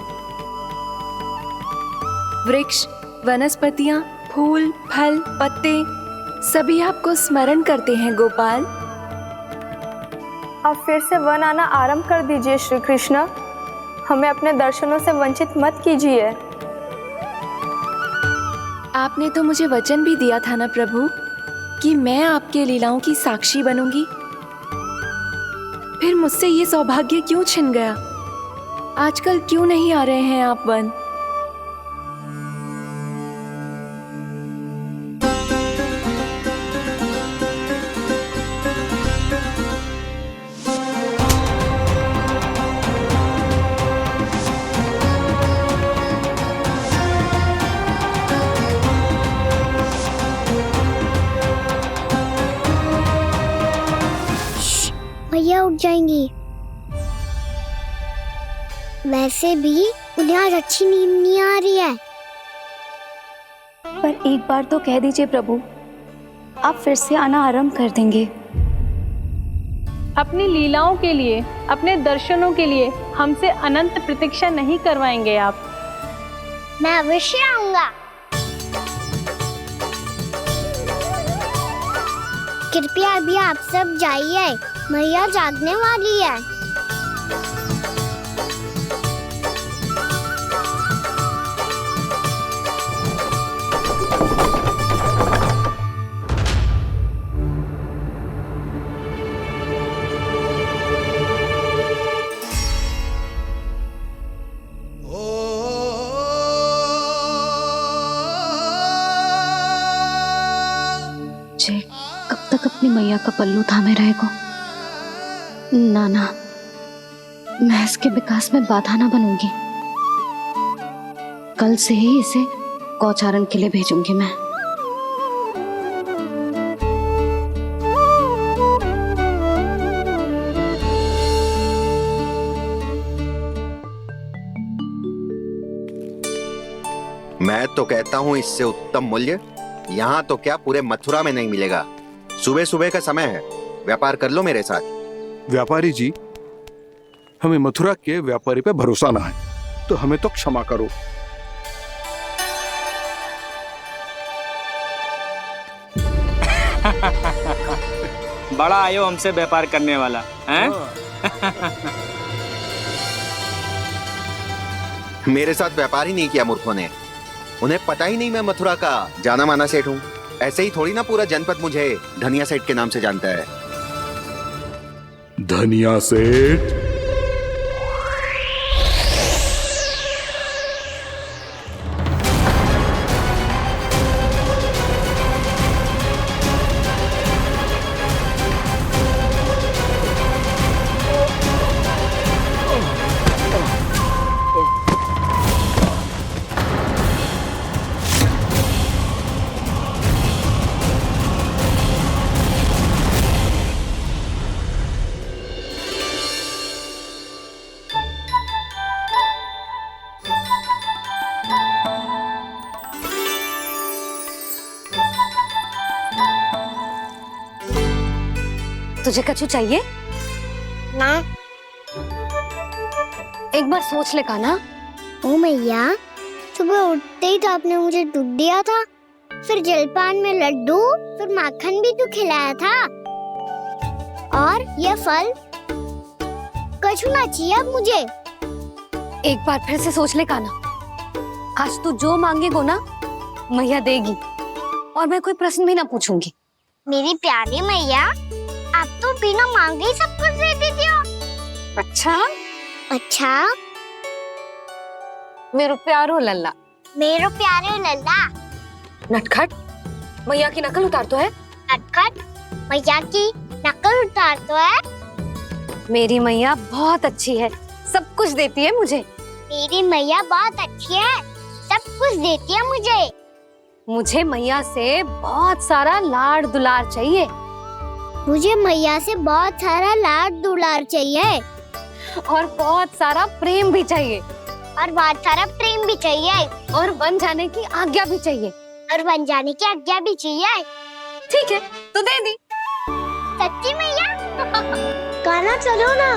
वृक्ष, वनस्पतियां, फूल, फल, पत्ते सभी आपको स्मरण करते हैं गोपाल। अब फिर से वन आना आरंभ कर दीजिए श्री कृष्ण। हमें अपने दर्शनों से वंचित मत कीजिए। आपने तो मुझे वचन भी दिया था ना प्रभु कि मैं आपके लीलाओं की साक्षी बनूंगी। फिर मुझसे ये सौभाग्य क्यों छिन गया? आजकल क्यों नहीं आ रहे हैं आप वन? भैया उठ जाएंगी। वैसे भी उन्हें आज अच्छी नींद नहीं आ रही है। पर एक बार तो कह दीजिए प्रभु, आप फिर से आना आरंभ कर देंगे। अपनी लीलाओं के लिए, अपने दर्शनों के लिए हमसे अनंत प्रतीक्षा नहीं करवाएंगे आप? मैं अवश्य आऊंगा। कृपया अभी आप सब जाइए, मैया जागने वाली है। अपनी मैया का पल्लू थामे रहेगो। ना, मैं इसके विकास में बाधा ना बनूंगी। कल से ही इसे गौचारण के लिए भेजूंगी मैं। मैं तो कहता हूँ इससे उत्तम मूल्य यहाँ तो क्या पूरे मथुरा में नहीं मिलेगा। सुबह सुबह का समय है, व्यापार कर लो मेरे साथ। व्यापारी जी, हमें मथुरा के व्यापारी पे भरोसा ना है, तो हमें तो क्षमा करो। बड़ा आयो हमसे व्यापार करने वाला हैं? मेरे साथ व्यापार ही नहीं किया मूर्खों ने। उन्हें पता ही नहीं मैं मथुरा का जाना माना सेठ हूँ। ऐसे ही थोड़ी ना पूरा जनपद मुझे धनिया सेठ के नाम से जानता है। धनिया सेठ? तुझे कछु चाहिए ना? एक बार सोच ले कान्हा। ओ मैया, सुबह उठते ही तो आपने मुझे दूध दिया था, फिर जलपान में लड्डू, फिर माखन भी तो खिलाया था। और ये फल कछु ना चाहिए अब मुझे। एक बार फिर से सोच ले कान्हा। आज तू जो मांगेगो ना मैया देगी, और मैं कोई प्रश्न भी ना पूछूंगी। मेरी प्यारी मैया, आप तो बिना मांगे ही सब कुछ दे देती हो। अच्छा? मेरो प्यारो लल्ला। मेरो प्यारे लल्ला। नटखट, मैया की नकल उतार तो है। नटखट, मैया की नकल उतार तो है। मेरी मैया बहुत अच्छी है, सब कुछ देती है मुझे। मेरी मैया बहुत अच्छी है, सब कुछ देती है मुझे। मुझे मैया से बहुत सारा लाड़ दुलार चाहिए। मुझे मैया से बहुत सारा लाड दुलार चाहिए। और बहुत सारा प्रेम भी चाहिए। और बहुत सारा प्रेम भी चाहिए। और बन जाने की आज्ञा भी चाहिए। और बन जाने की आज्ञा भी चाहिए। ठीक है, तो दे दी। सच्ची मैया? कान्हा चलो ना।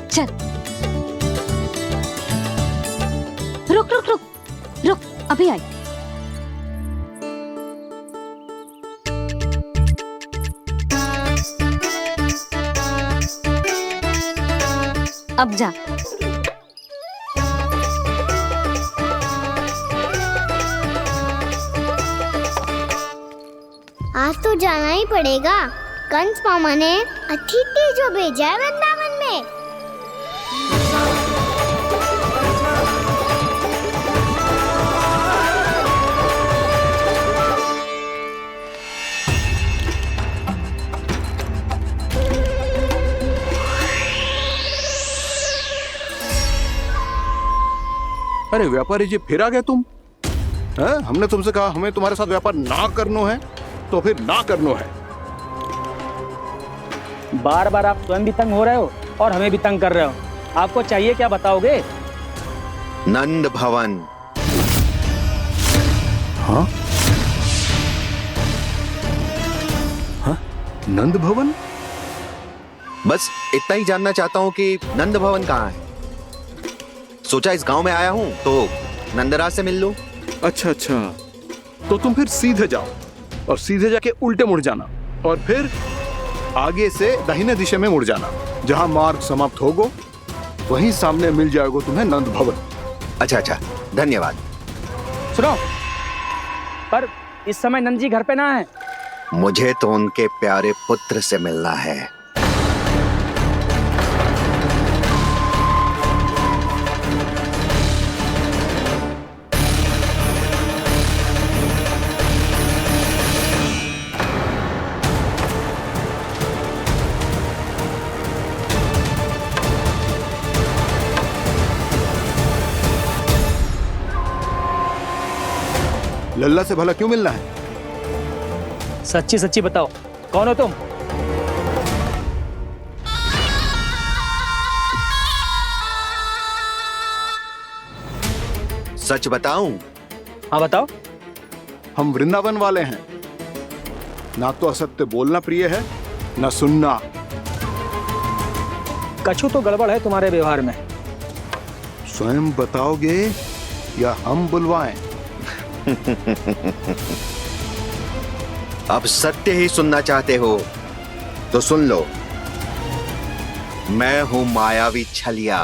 चल। रुक, अभी आई। अब जा। आज तो जाना ही पड़ेगा। कंस मामा ने अतिथि जो भेजा है वृंदावन में। अरे व्यापारी जी, फिर आ गए तुम? हैं? हमने तुमसे कहा हमें तुम्हारे साथ व्यापार ना करनो है, तो फिर ना करनो है। बार बार आप स्वयं भी तंग हो रहे हो और हमें भी तंग कर रहे हो। आपको चाहिए क्या बताओगे? नंद भवन। हाँ? हाँ? नंद भवन? बस इतना ही जानना चाहता हूँ कि नंद भवन कहाँ है। सोचा इस गांव में आया हूँ तो नंदराज से मिल लूं। अच्छा, तो तुम फिर सीधे जाओ और सीधे जाके उल्टे मुड़ जाना, और फिर आगे से दाहिने दिशा में मुड़ जाना। जहां मार्ग समाप्त होगो वहीं सामने मिल जाएगा तुम्हें नंद भवन। अच्छा, धन्यवाद। सुनो, पर इस समय नंद जी घर पे ना है। मुझे तो उनके प्यारे पुत्र से मिलना है। लल्ला से भला क्यों मिलना है? सच्ची सच्ची बताओ, कौन हो तुम? सच बताऊं? हाँ बताओ। हम वृंदावन वाले हैं। ना तो असत्य बोलना प्रिय है, ना सुनना। कछु तो गड़बड़ है तुम्हारे व्यवहार में। स्वयं बताओगे या हम बुलवाएं? अब सत्य ही सुनना चाहते हो तो सुन लो। मैं हूं मायावी छलिया।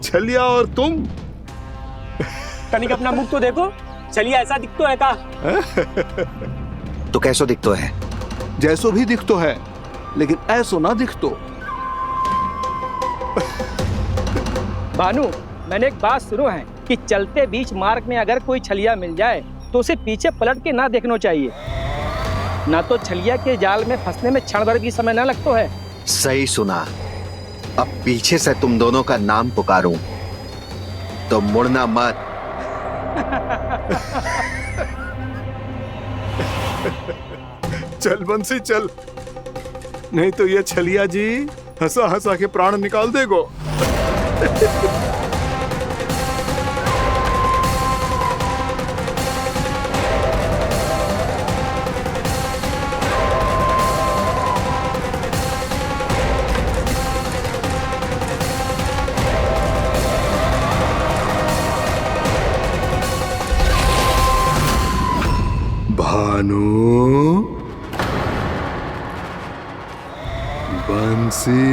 छलिया और तुम? कनिक अपना मुख तो देखो, छलिया ऐसा दिखतो है का? तो कैसो दिखतो है? जैसो भी दिखतो है, लेकिन ऐसो ना दिखतो। भानु, मैंने एक बात सुनो है कि चलते बीच मार्ग में अगर कोई छलिया मिल जाए तो उसे पीछे पलट के ना देखना चाहिए, ना तो छलिया के जाल में फंसने में क्षण भर भी समय ना लगतो है। सही सुना। अब पीछे से तुम दोनों का नाम पुकारूं तो मुड़ना मत। चल बंसी चल, नहीं तो ये छलिया जी हंसा हंसा के प्राण निकाल देगो। भानु, बंसी।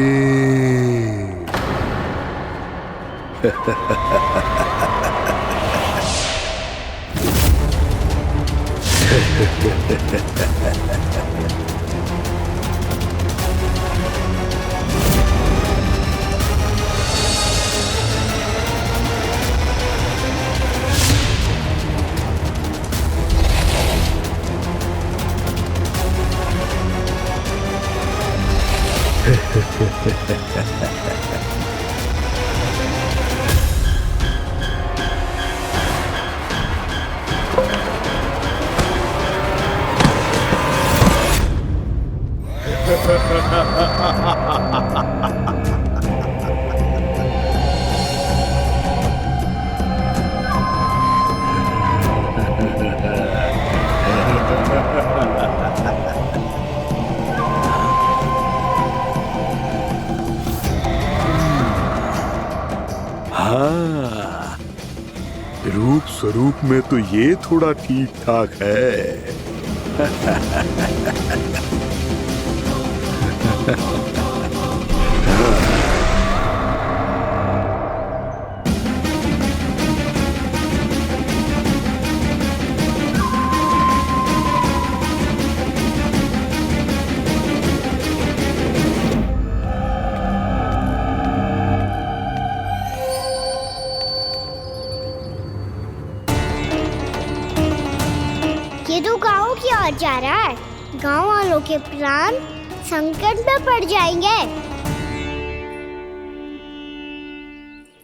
हाँ, रूप स्वरूप में तो ये थोड़ा ठीक ठाक है। ये तो गाँव की ओर जा रहा है। गाँव वालों के प्राण संकट में पड़ जाएंगे।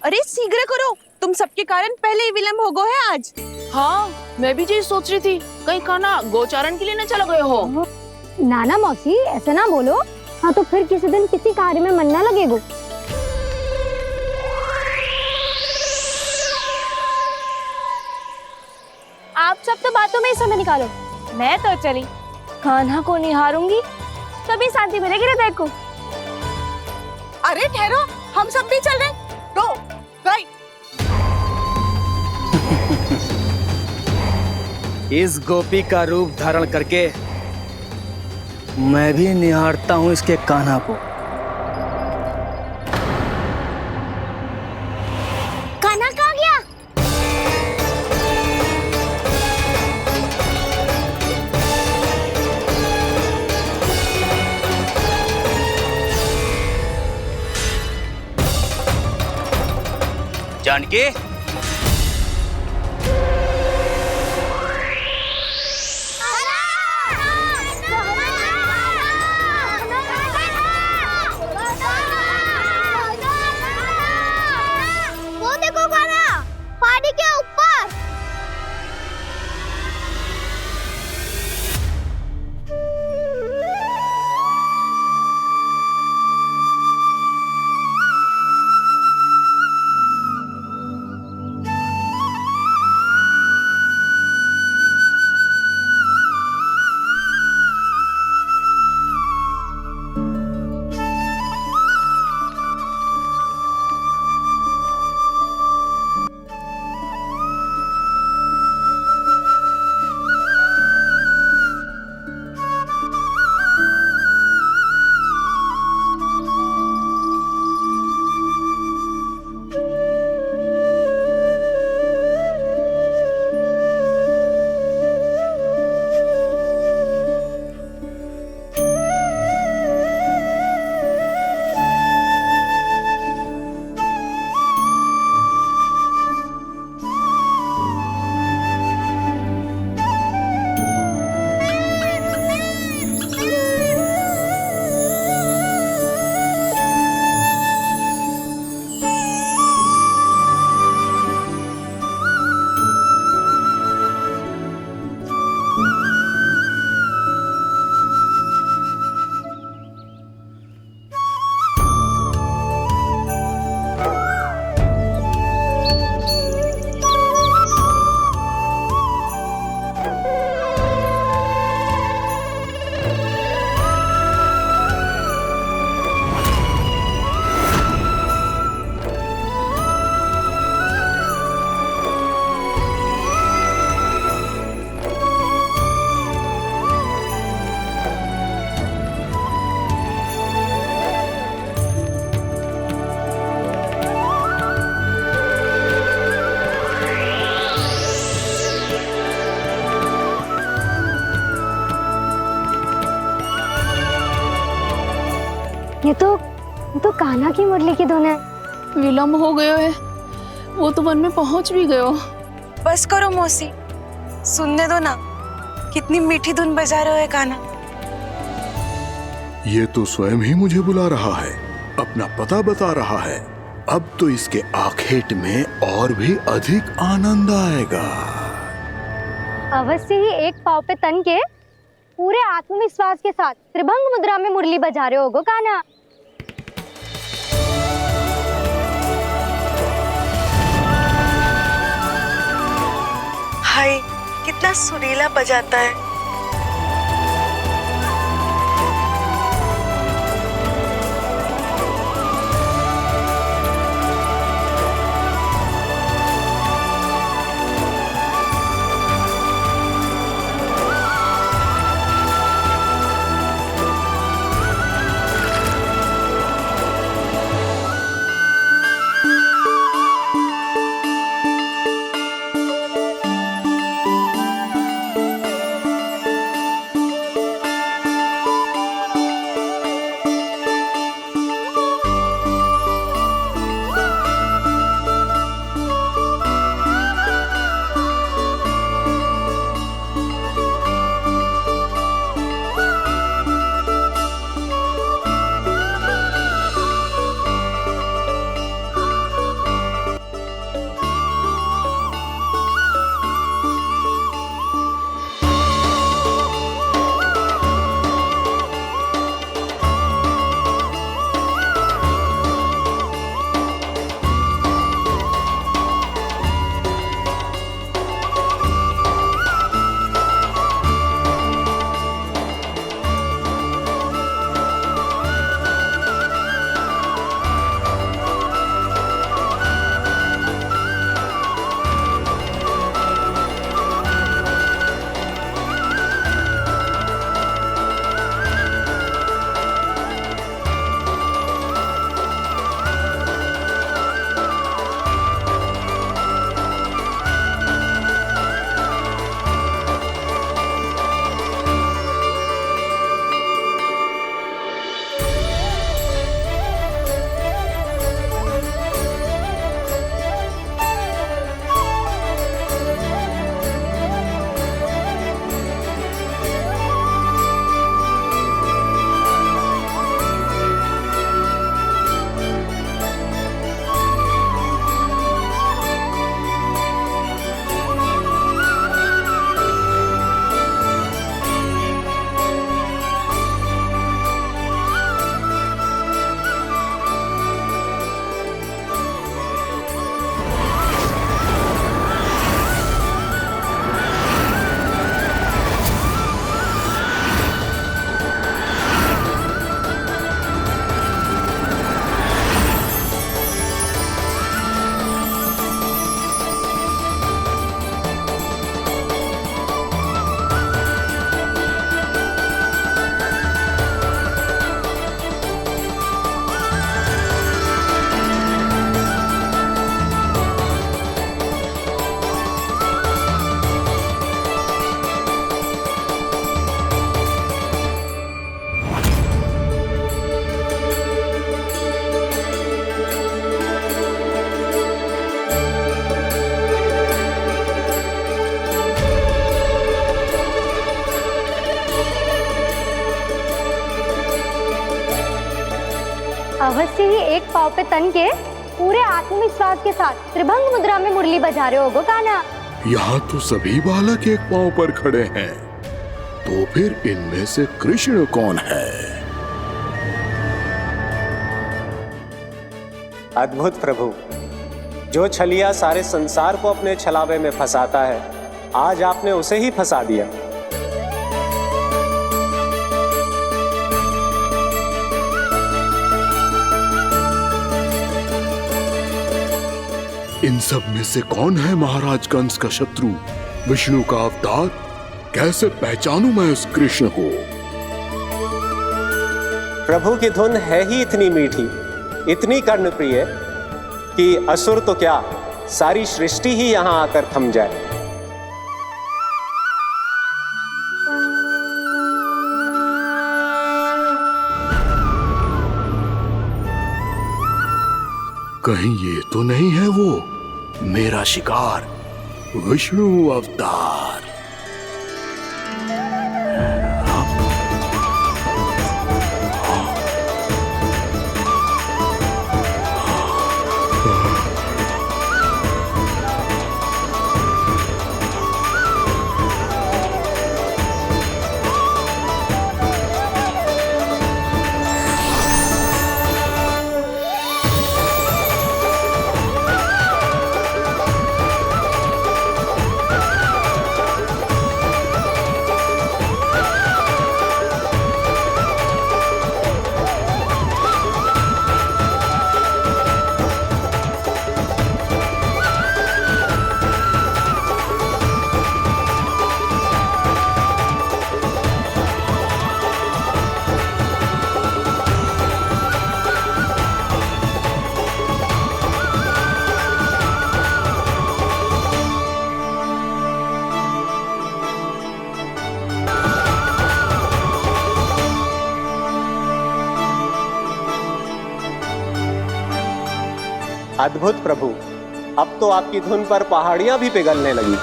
अरे शीघ्र करो, तुम सबके कारण पहले ही विलम्ब हो गए है आज। हाँ, मैं भी यही सोच रही थी, कहीं खाना गोचारण के लिए न चला गए हो। नाना मौसी, ऐसे ना बोलो। हाँ तो फिर किसी दिन किसी कार्य में मन ना लगेगा। आप सब तो बातों में ही समय निकालो। मैं तो चली, कान्हा को निहारूंगी, तभी शांति मिलेगी हृदय को। अरे ठहरो, हम सब भी चल रहे। तो गई। इस गोपी का रूप धारण करके मैं भी निहारता हूँ इसके कान्हा को। कान्हा कहाँ गया? जानकी, ये तो कान्हा की मुरली की धुन है। विलम्ब हो गयो है, वो तो वन में पहुंच भी गयो। बस करो मौसी, सुनने दो ना, कितनी मीठी धुन बजा रहे हो कान्हा। ये तो स्वयं ही मुझे बुला रहा है, अपना पता बता रहा है। अब तो इसके आखेट में और भी अधिक आनंद आएगा। अवश्य ही एक पाँव पे तन के पूरे आत्मविश्वास के साथ त्रिभंग मुद्रा में मुरली बजा रहे होगो कान्हा। हाय, कितना सुरीला बजाता है। अवश्य ही एक पाँव पे तन के पूरे आत्मविश्वास के साथ त्रिभंग मुद्रा में मुरली बजा रहे होगो कान्हा। यहाँ तो सभी बालक एक पांव पर खड़े हैं, तो फिर इनमें से कृष्ण कौन है? अद्भुत प्रभु, जो छलिया सारे संसार को अपने छलावे में फंसाता है, आज आपने उसे ही फंसा दिया। इन सब में से कौन है महाराज कंस का शत्रु, विष्णु का अवतार? कैसे पहचानूं मैं उस कृष्ण को? प्रभु की धुन है ही इतनी मीठी, इतनी कर्णप्रिय कि असुर तो क्या, सारी सृष्टि ही यहां आकर थम जाए। कहीं ये तो नहीं है वो मेरा शिकार विष्णु अवतार? अद्भुत प्रभु, अब तो आपकी धुन पर पहाड़ियां भी पिघलने लगी।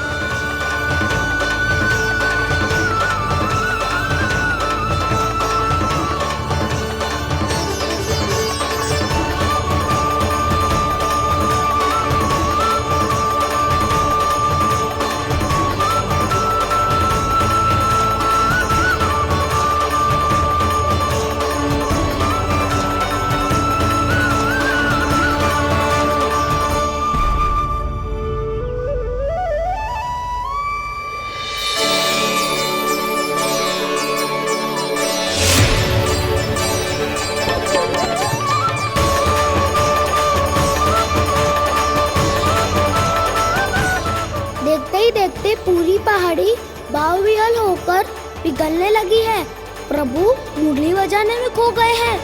देखते ही देखते पूरी पहाड़ी बाहुविहल होकर पिघलने लगी है। प्रभु मुरली बजाने में खो गए हैं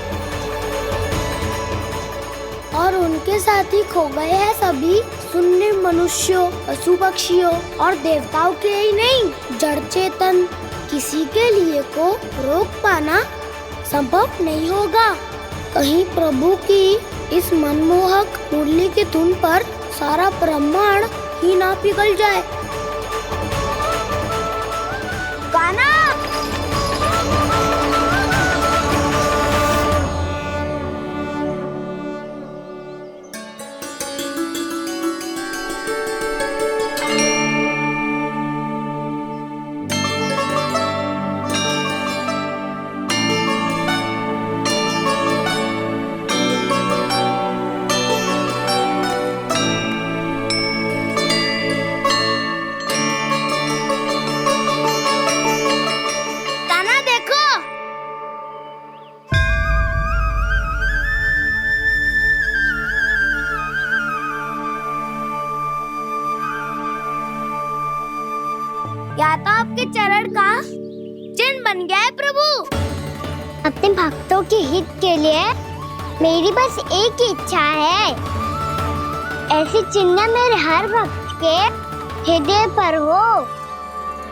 और उनके साथ ही खो गए हैं सभी सुनने मनुष्यों, पशु पक्षियों और देवताओं के ही नहीं, जड़ चेतन किसी के लिए को रोक पाना संभव नहीं होगा। कहीं प्रभु की इस मनमोहक मुरली की धुन पर सारा ब्रह्मांड ही ना पिघल जाए। गाना या तो आपके चरण का चिन्ह बन गया है प्रभु। अपने भक्तों के हित के लिए मेरी बस एक ही इच्छा है, ऐसी चिन्ह मेरे हर भक्त के हृदय पर हो।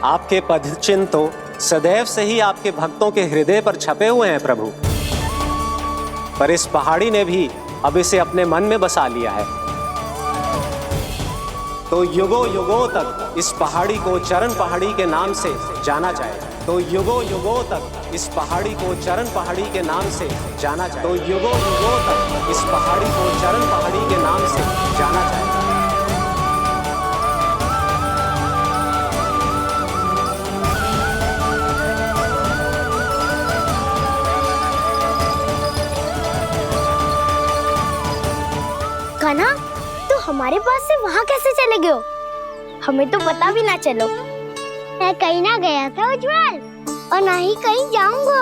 आपके पद चिन्ह तो सदैव से ही आपके भक्तों के हृदय पर छपे हुए हैं प्रभु, पर इस पहाड़ी ने भी अब इसे अपने मन में बसा लिया है। तो युगों युगों तक इस पहाड़ी को चरण पहाड़ी के नाम से जाना जाए। तो युगों युगों तक इस पहाड़ी को चरण पहाड़ी के नाम से जाना जाए। तो युगों युगों तक इस पहाड़ी को चरण पहाड़ी के नाम से जाना जाए। कान्हा, तो हमारे पास से वहाँ कैसे चले गए हो? हमें तो पता भी ना चलो। मैं कहीं ना गया था उज्जवल, और ना ही कहीं जाऊंगा।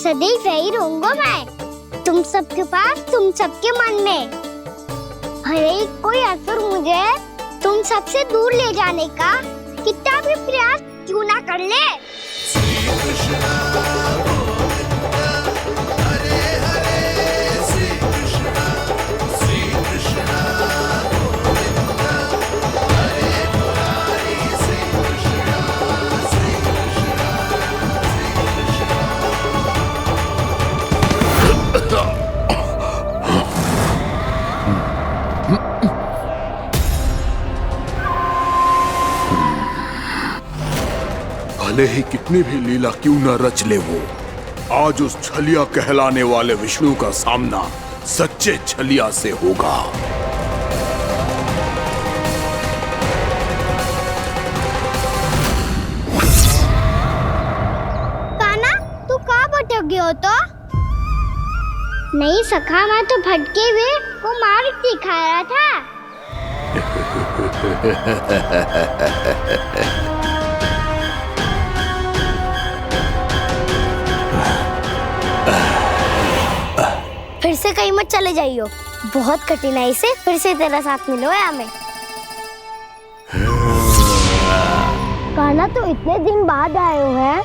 सदैव यही रहूंगा मैं, तुम सबके पास, तुम सबके मन में। भले ही कोई असुर मुझे तुम सबसे दूर ले जाने का कितना भी प्रयास क्यों ना कर ले। भले ही कितनी भी लीला क्यों न रच ले वो, आज उस छलिया कहलाने वाले विष्णु का सामना सच्चे छलिया से होगा। कान्हा, तू कहाँ भटक गया हो तो? नहीं सखा, मैं तो भटके हुए को मार्ग दिखा रहा था। फिर से कहीं मत चले जाइयो, बहुत कठिनाई से फिर से तेरा साथ मिलो है हमें। कान्हा, तो इतने दिन बाद आए हो हैं,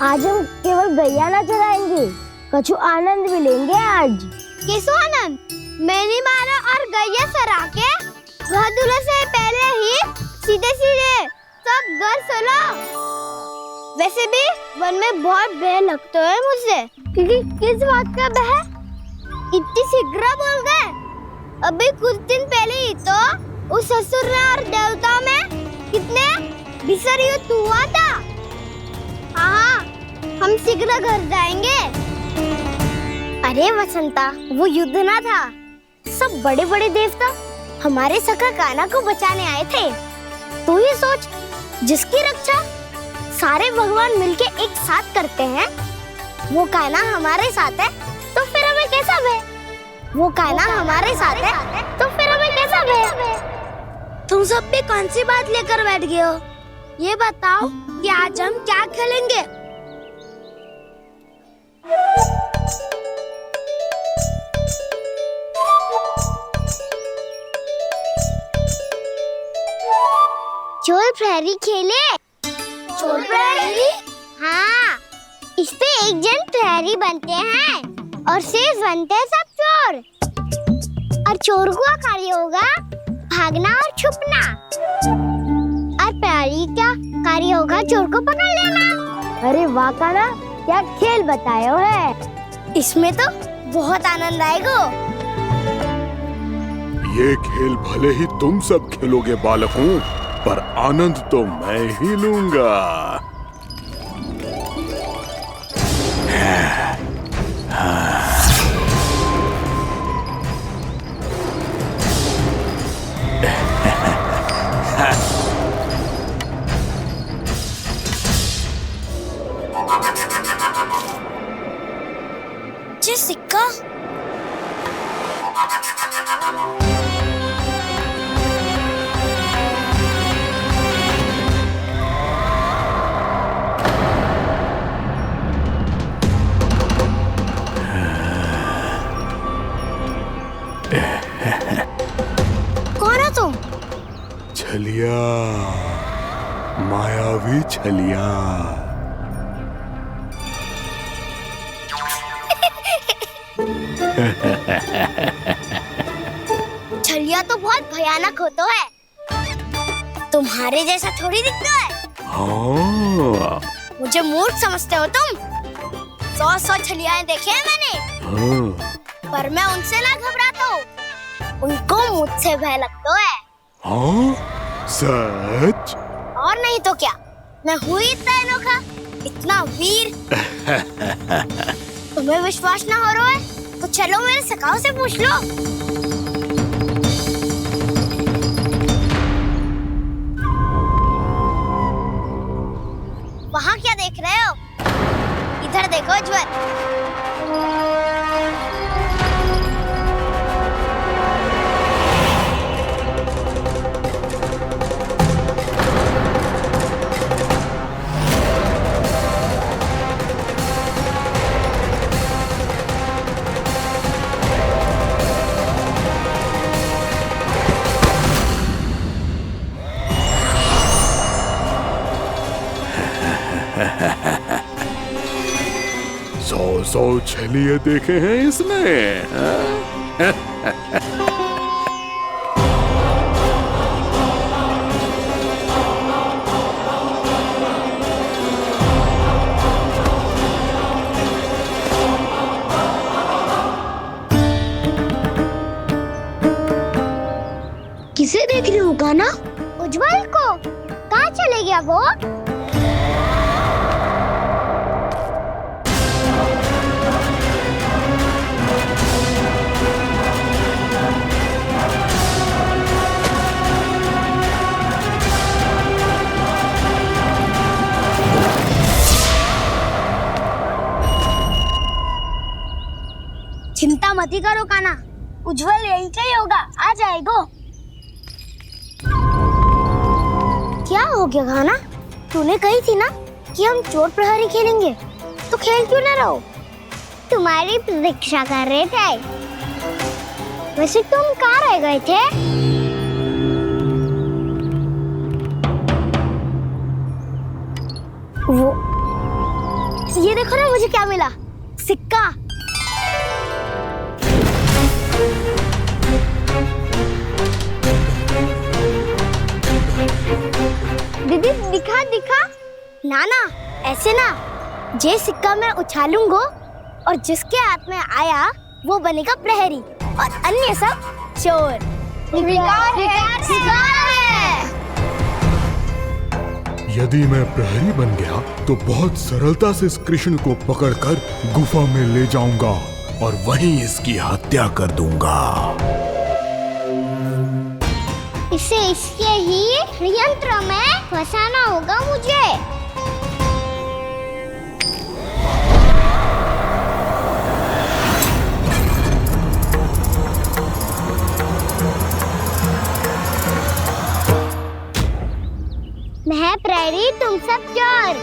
आज हम केवल गैया ना चराएंगे, कछु आनंद भी लेंगे आज। किसो आनंद? मैंने मारा और गैया चरा के वह दूल्हे से पहले ही सीधे सीधे सब घर चलो। वैसे भी वन में बहुत भय लगता है मुझसे। क्योंकि किस बात का भय? इतनी शीघ्र बोल गए। अभी कुछ दिन पहले ही तो उस ससुर और देवता में कितने भीषण युद्ध हुआ था। हाँ, हम शीघ्र घर जाएंगे। अरे वसंता, वो युद्ध ना था, सब बड़े बड़े देवता हमारे सखा कान्हा को बचाने आए थे। तू ही सोच, जिसकी रक्षा सारे भगवान मिलके एक साथ करते हैं, वो कान्हा हमारे साथ है, तो फिर हमें कैसा भय? वो कान्हा हमारे साथ है, तो फिर हमें कैसा भय? तुम सब भी कौन सी बात लेकर बैठ गए हो? ये बताओ कि आज हम क्या खेलेंगे? चोर प्रहरी खेले? चोर प्रहरी? हाँ, इस पे एक जन प्रहरी बनते हैं और शेष बनते हैं सब चोर। और चोर का कार्य होगा भागना और छुपना, और प्रहरी का कार्य होगा चोर को पकड़ लेना। अरे वाह कान्हा, क्या खेल बताए हो है। इसमें तो बहुत आनंद आएगा। ये खेल भले ही तुम सब खेलोगे बालकों, पर आनंद तो मैं ही लूंगा। ये सिक्का कौन है तुम? छलिया, मायावी छलिया। छलिया तो बहुत भयानक होता है, तुम्हारे जैसा थोड़ी दिखता है। हाँ। मुझे मूर्ख समझते हो तुम? 100 छलियाएं देखे हैं मैंने। हाँ। पर मैं उनसे ना घबराता हूँ, उनको मुझसे भय लगता है। हाँ? सच? और नहीं तो क्या, मैं हूँ इतना अनोखा, इतना वीर। तुम्हें विश्वास ना हो रहा है तो चलो मेरे सखाओं से पूछ लो। वहाँ क्या देख रहे हो? इधर देखो ज्वर। सौ छलिए देखे हैं इसने। किसे देख रही हो कान्हा? उज्जवल को। कहाँ चले गया वो? मत ही करो काना, उज्जवल यही का ही होगा, आ जाएगा। क्या हो गया काना? तूने कही थी ना कि हम चोर प्रहरी खेलेंगे, तो खेल क्यों ना रहो? तुम्हारी प्रतीक्षा कर रहे थे। वैसे तुम कहाँ रह गए थे? वो ये देखो ना, मुझे क्या मिला, सिक्का। दीदी दिखा दिखा। ना ना, ऐसे ना, जे सिक्का मैं उछालूंगा और जिसके हाथ में आया वो बनेगा प्रहरी और अन्य सब चोर। शिकार है। यदि मैं प्रहरी बन गया तो बहुत सरलता से इस कृष्ण को पकड़कर गुफा में ले जाऊंगा और वहीं इसकी हत्या कर दूंगा। इसे इसके ही यंत्र में फंसाना होगा मुझे। मैं प्रहरी, तुम सब चोर।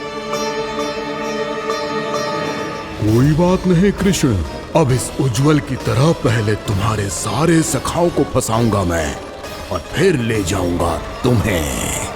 कोई बात नहीं कृष्ण, अब इस उज्जवल की तरह पहले तुम्हारे सारे सखाओं को फंसाऊंगा मैं और फिर ले जाऊंगा तुम्हें।